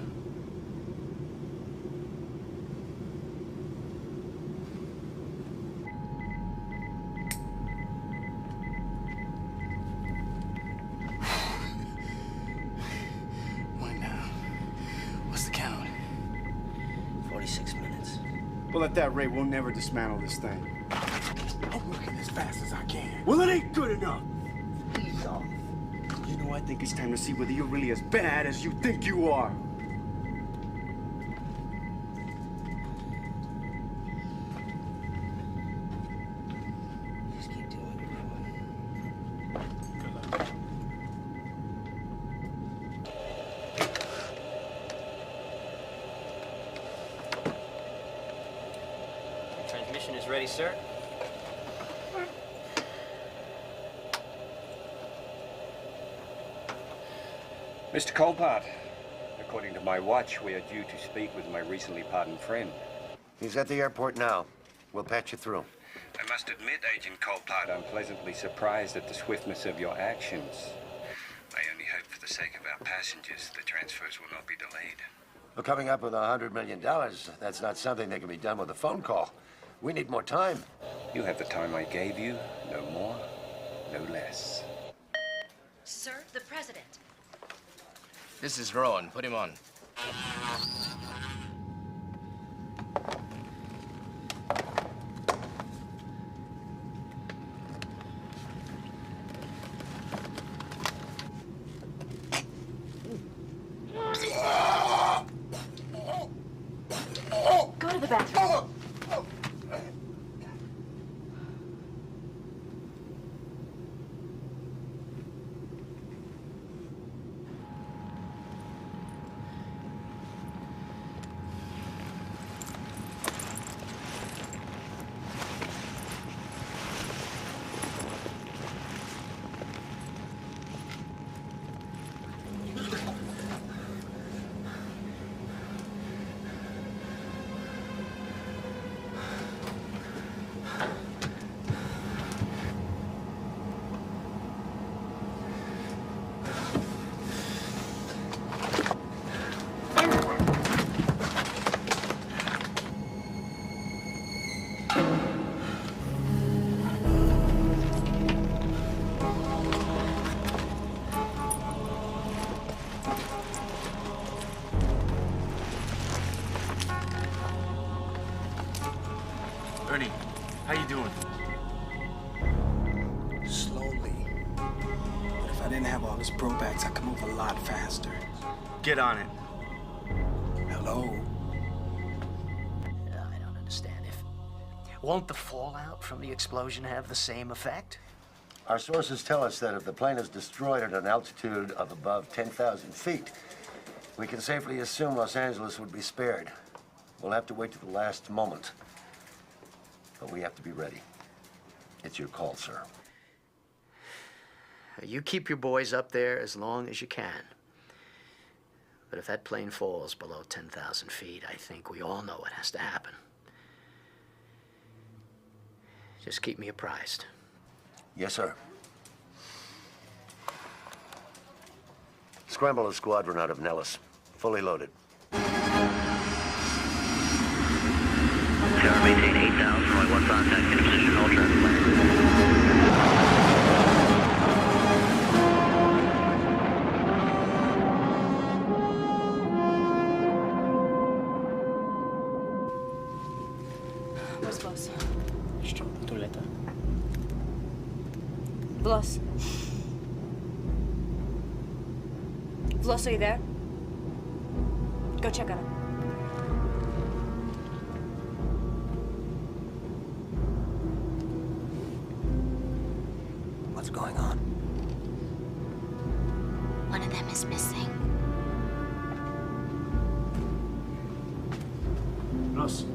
When now? What's the count? 46 minutes. Well, at that rate, we'll never dismantle this thing. I'm working as fast as I can. Well, it ain't good enough. Ease off. You know, I think it's time to see whether you're really as bad as you think you are. Just keep doing it. Good luck. Transmission is ready, sir. Mr. Colpart, according to my watch, we are due to speak with my recently pardoned friend. He's at the airport now. We'll patch you through. I must admit, Agent Colpart, I'm pleasantly surprised at the swiftness of your actions. I only hope for the sake of our passengers, the transfers will not be delayed. Well, coming up with $100 million, that's not something that can be done with a phone call. We need more time. You have the time I gave you, no more, no less. Sir, the president. This is Rowan. Put him on. Go to the bathroom. Ernie, how you doing? Slowly. But if I didn't have all this Probax, I could move a lot faster. Get on it. Hello? I don't understand. Won't the fallout from the explosion have the same effect? Our sources tell us that if the plane is destroyed at an altitude of above 10,000 feet, we can safely assume Los Angeles would be spared. We'll have to wait to the last moment. But we have to be ready. It's your call, sir. You keep your boys up there as long as you can. But if that plane falls below 10,000 feet, I think we all know what has to happen. Just keep me apprised. Yes, sir. Scramble a squadron out of Nellis. Fully loaded. Tower maintain 8,000, runway 1 contact, in position, all traffic land. Where's Bloss? Tuleta. Bloss. Bloss, are you there? Go check on him. What's going on? one of them is missing. Ross.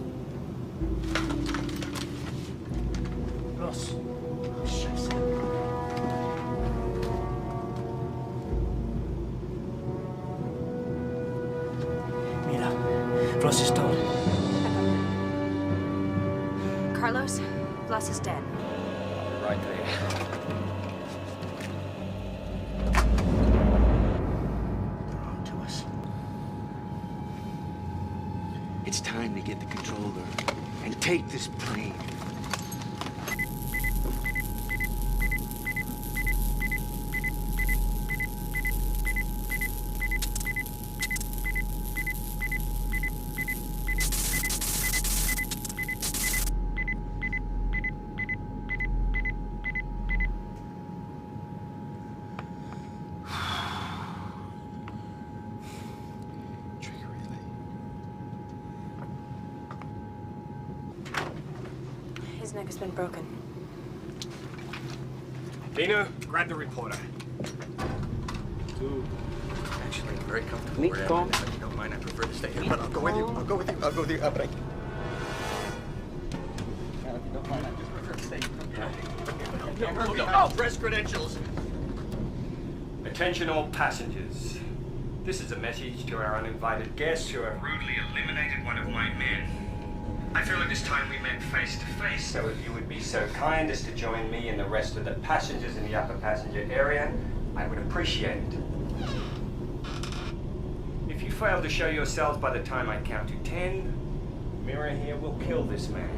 Ross. Scheiße. Mira, Ross is tot. Carlos, Ross is dead. Right there. To us. It's time to get the controller and take this plane. His neck has been broken. Dino, grab the reporter. Actually, I'm very comfortable where I am. If you don't mind, I prefer to stay here. But I'll go with you. I'll go with you. I'll go with you. But I... If you don't mind, I just prefer to stay here. No, press credentials. Attention all passengers. This is a message to our uninvited guests who have rudely eliminated one of my men. I feel at this time we met face to face, so if you would be so kind as to join me and the rest of the passengers in the upper passenger area, I would appreciate it. If you fail to show yourselves by the time I count to 10, Mirror here will kill this man.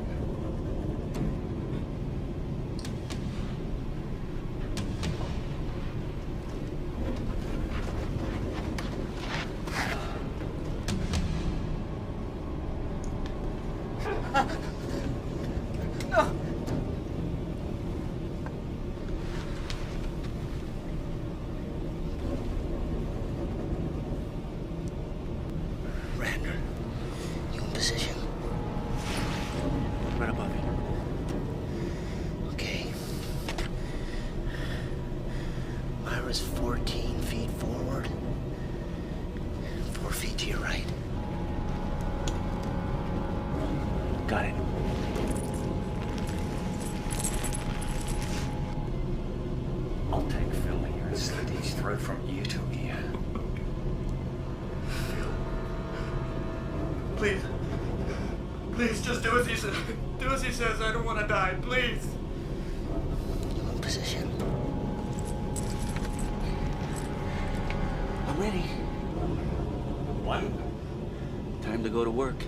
Got it. I'll take Phil here and slit his throat from ear to ear. Please. Please, just do as he says. Do as he says. I don't want to die. Please. You in position? I'm ready. One. Time to go to work.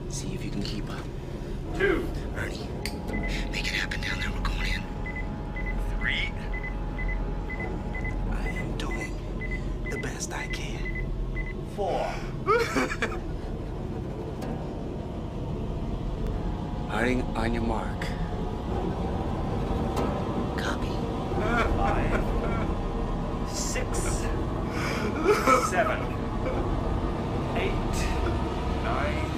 See if you can keep up. 2. Ernie, make it happen down there. We're going in. 3. I am doing the best I can. 4. Harding, on your mark. Copy. 5. 6. 7. 8. 9.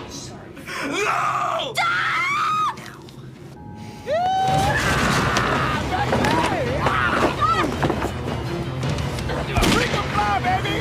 Sorry. No! Freaking fly, baby!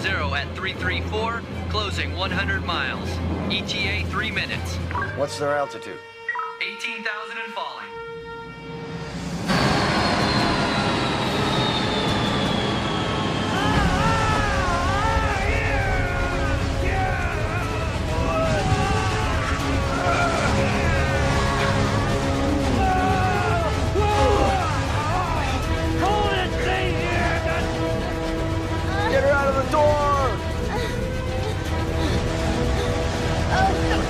0 at 334, closing 100 miles. ETA 3 minutes. What's their altitude? 18,000 and falling. Get her out of the door!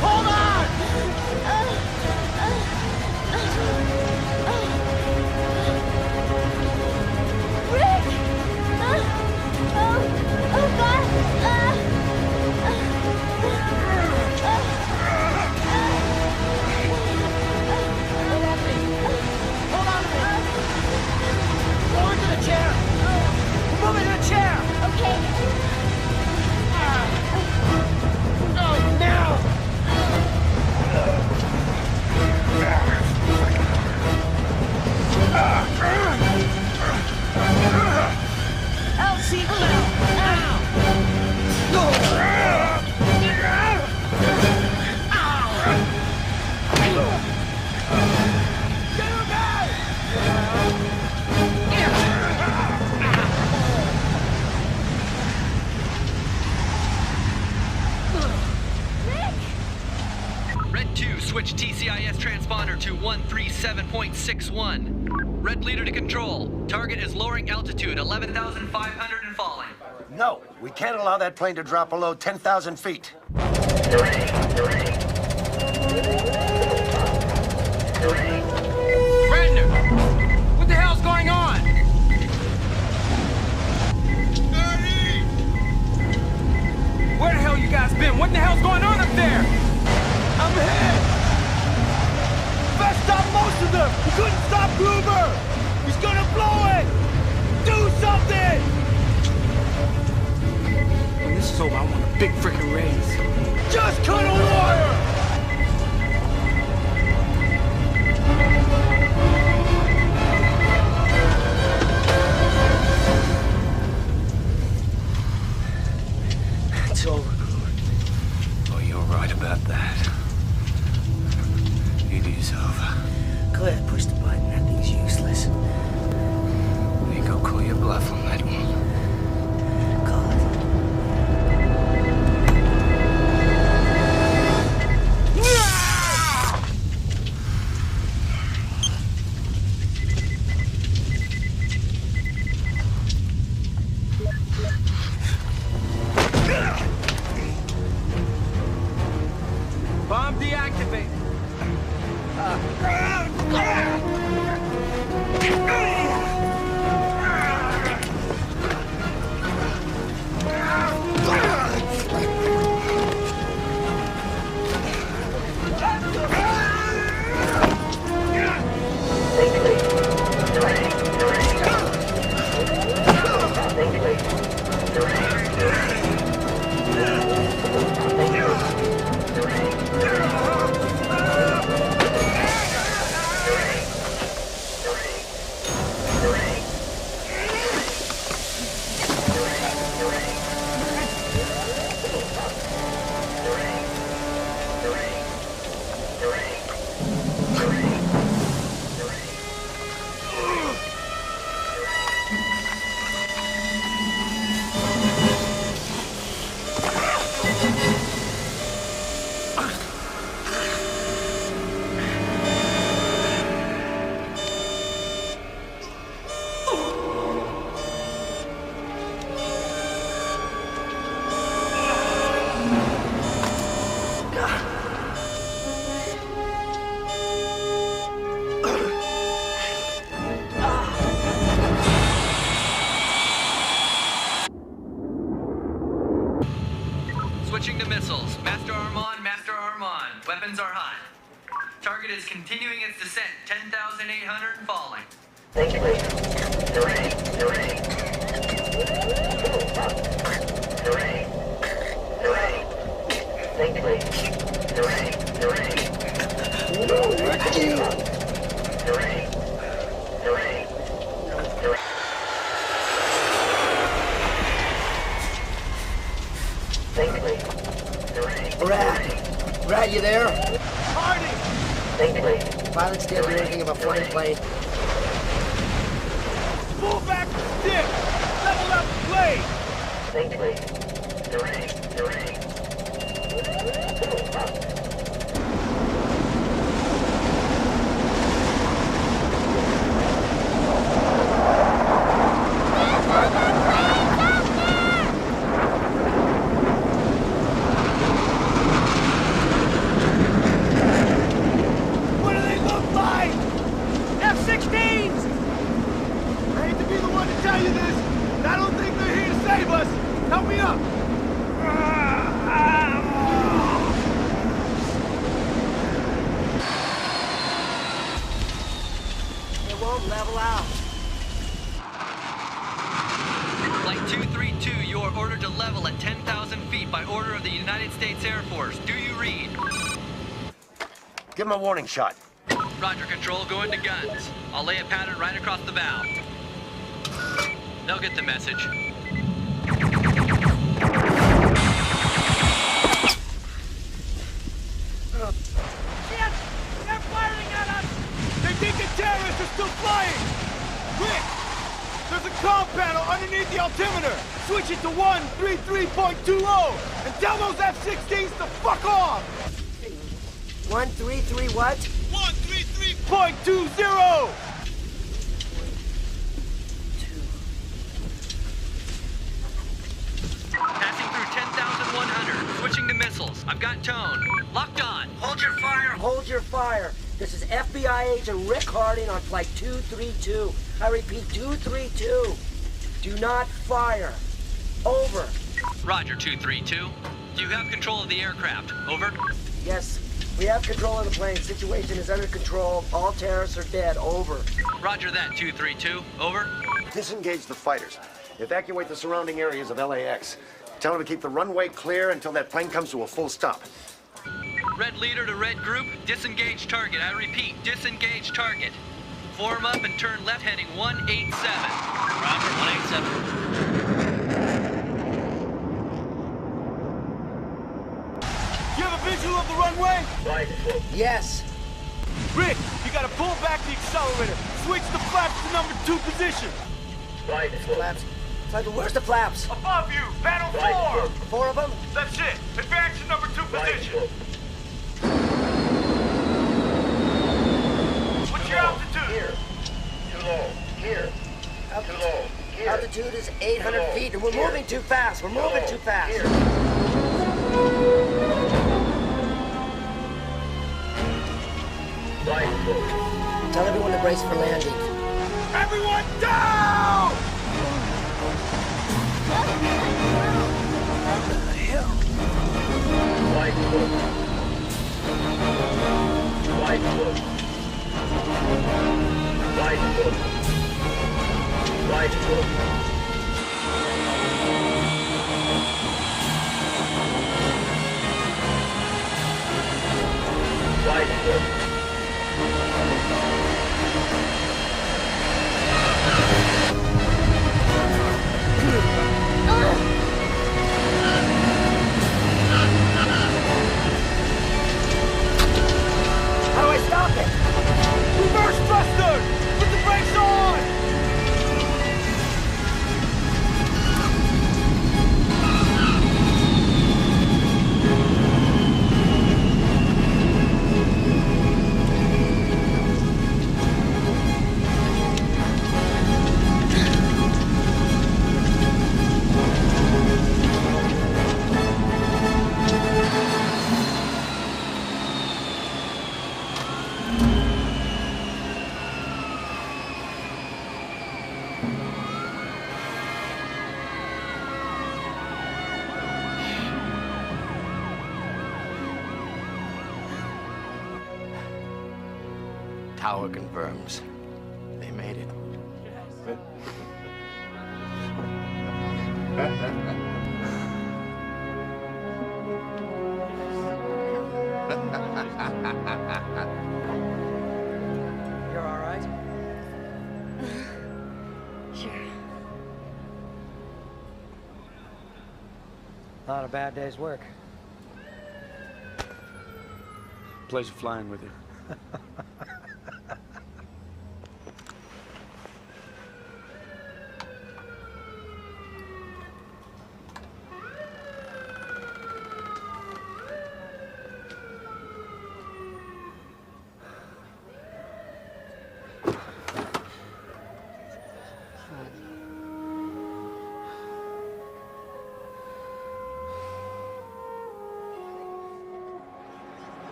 Hold on! Rick! Oh, God! Hold on to me! Roll into the chair! Move into the chair! Okay. Oh, now! Oh, seatbelt! Red 2, switch TCIS transponder to 137.61. Red leader to control. Target is lowering altitude 11,500 and falling. No, we can't allow that plane to drop below 10,000 feet. Radner! What the hell's going on? Where the hell you guys been? What the hell's going on up there? I'm hit! Best stop most of them! We couldn't stop Gruber! He's gonna blow it! Do something! When this is over, I want a big freaking raise. Just cut a wire! It's over. Oh, you're right about that. It is over. Go ahead, push the button. That thing's useless. You go call your bluff on that one. Bomb deactivated. Switching to missiles. Master arm on, master arm on. Weapons are hot. Target is continuing its descent. 10,800 and falling. you there? Harding! Pilots didn't do anything about flying plane. Pull back the stick! Level up the blade! What do they look like? F-16s! I hate to be the one to tell you this, but I don't think they're here to save us. Help me up. It won't level out. Flight 232, you are ordered to level at 10,000 feet by order of the United States Air Force. Do you read? Give him a warning shot. Roger, Control. Go into guns. I'll lay a pattern right across the bow. They'll get the message. Shit! They're firing at us! They think the terrorists are still flying! Quick! There's a comm panel underneath the altimeter! Switch it to 133.20 and tell those F-16s to fuck off! 133 what? 133.20! Passing through 10,100. Switching to missiles. I've got tone. Locked on. Hold your fire! Hold your fire! This is FBI agent Rick Harding on flight 232. I repeat, 232. Do not fire. Over. Roger, 232. Do you have control of the aircraft? Over. Yes, we have control of the plane. Situation is under control. All terrorists are dead. Over. Roger that, 232. Over. Disengage the fighters. Evacuate the surrounding areas of LAX. Tell them to keep the runway clear until that plane comes to a full stop. Red leader to red group. Disengage target. I repeat, disengage target. Form up and turn left heading 187. Roger, 187. You have a visual of the runway? Yes. Rick, you gotta pull back the accelerator. Switch the flaps to number 2 position. Flaps. Where's the flaps? Above you, panel 4. 4 of them? That's it. Advance to number 2 position. What's your altitude? Here. Too low. Here. Too low. Here. Altitude is 800 feet, and we're moving too fast. We're moving too fast. Tell everyone to brace for landing. Everyone down! What the hell? Right foot. Right foot. Right foot. Right foot. Right foot. How do I stop it? Reverse thruster! Put the brakes on! Tower confirms. They made it. You're all right? Sure. Not a bad day's work. pleasure flying with you.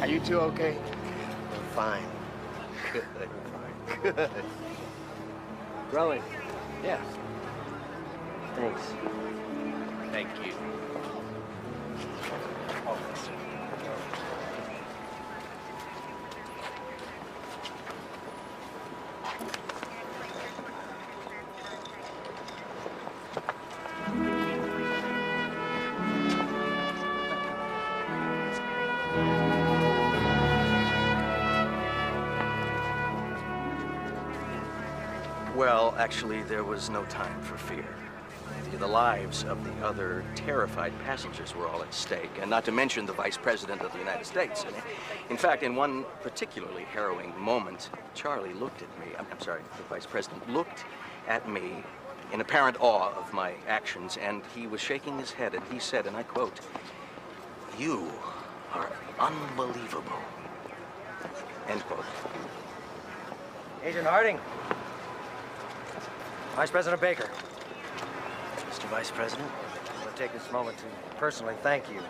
Are you two okay? Fine. Good. Good. Rowan. Yeah. Thanks. Thank you. Oh, Well, actually, there was no time for fear. The lives of the other terrified passengers were all at stake, and not to mention the Vice President of the United States. In fact, in one particularly harrowing moment, Charlie looked at me, I'm sorry, the Vice President looked at me in apparent awe of my actions, and he was shaking his head, and he said, and I quote, "You are unbelievable." End quote. Agent Harding. Vice President Baker. Mr. Vice President? I want to take this moment to personally thank you.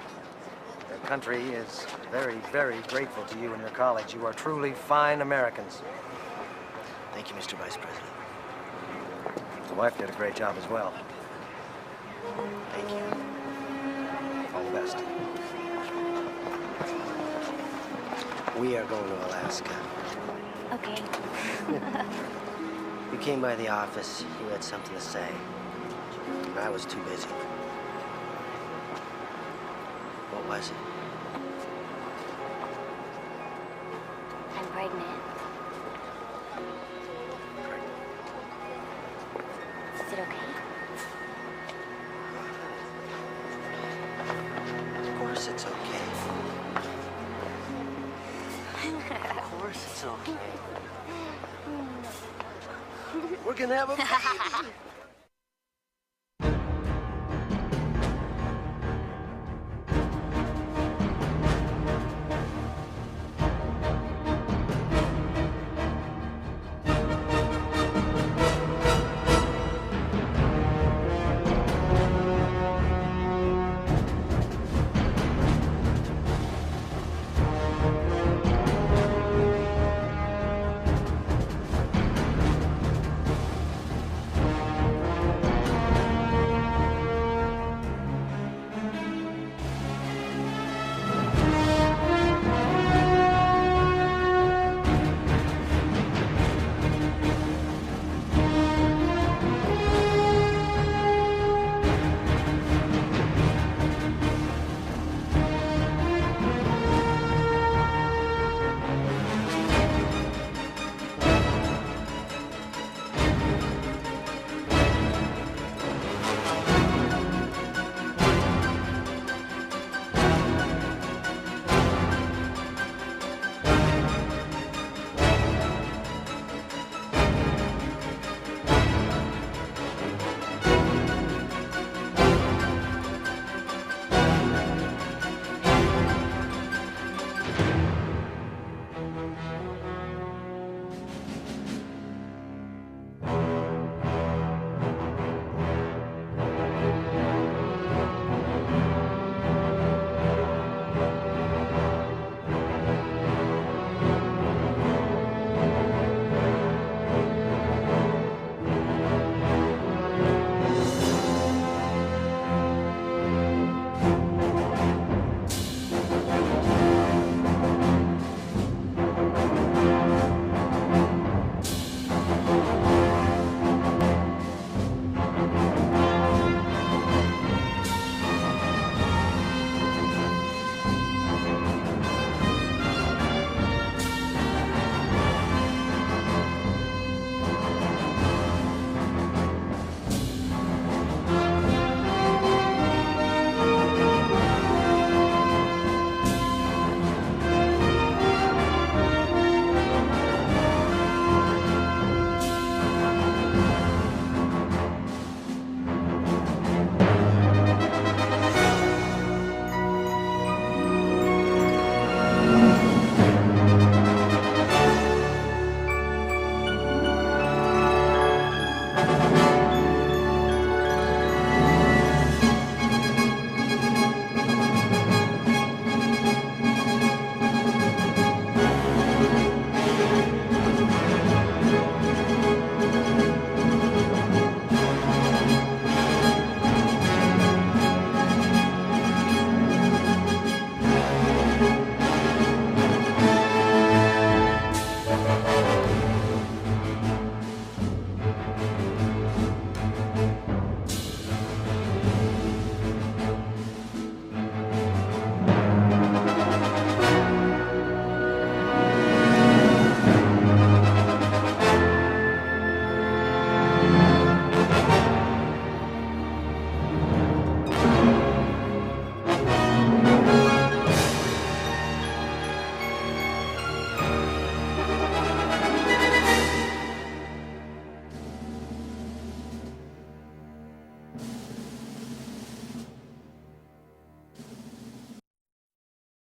The country is very, very grateful to you and your colleagues. You are truly fine Americans. Thank you, Mr. Vice President. The wife did a great job as well. Thank you. All the best. We are going to Alaska. Okay. You came by the office. You had something to say. I was too busy. What was it? I'm pregnant. Is it okay? Of course it's okay. Of course it's okay. We're gonna have a baby.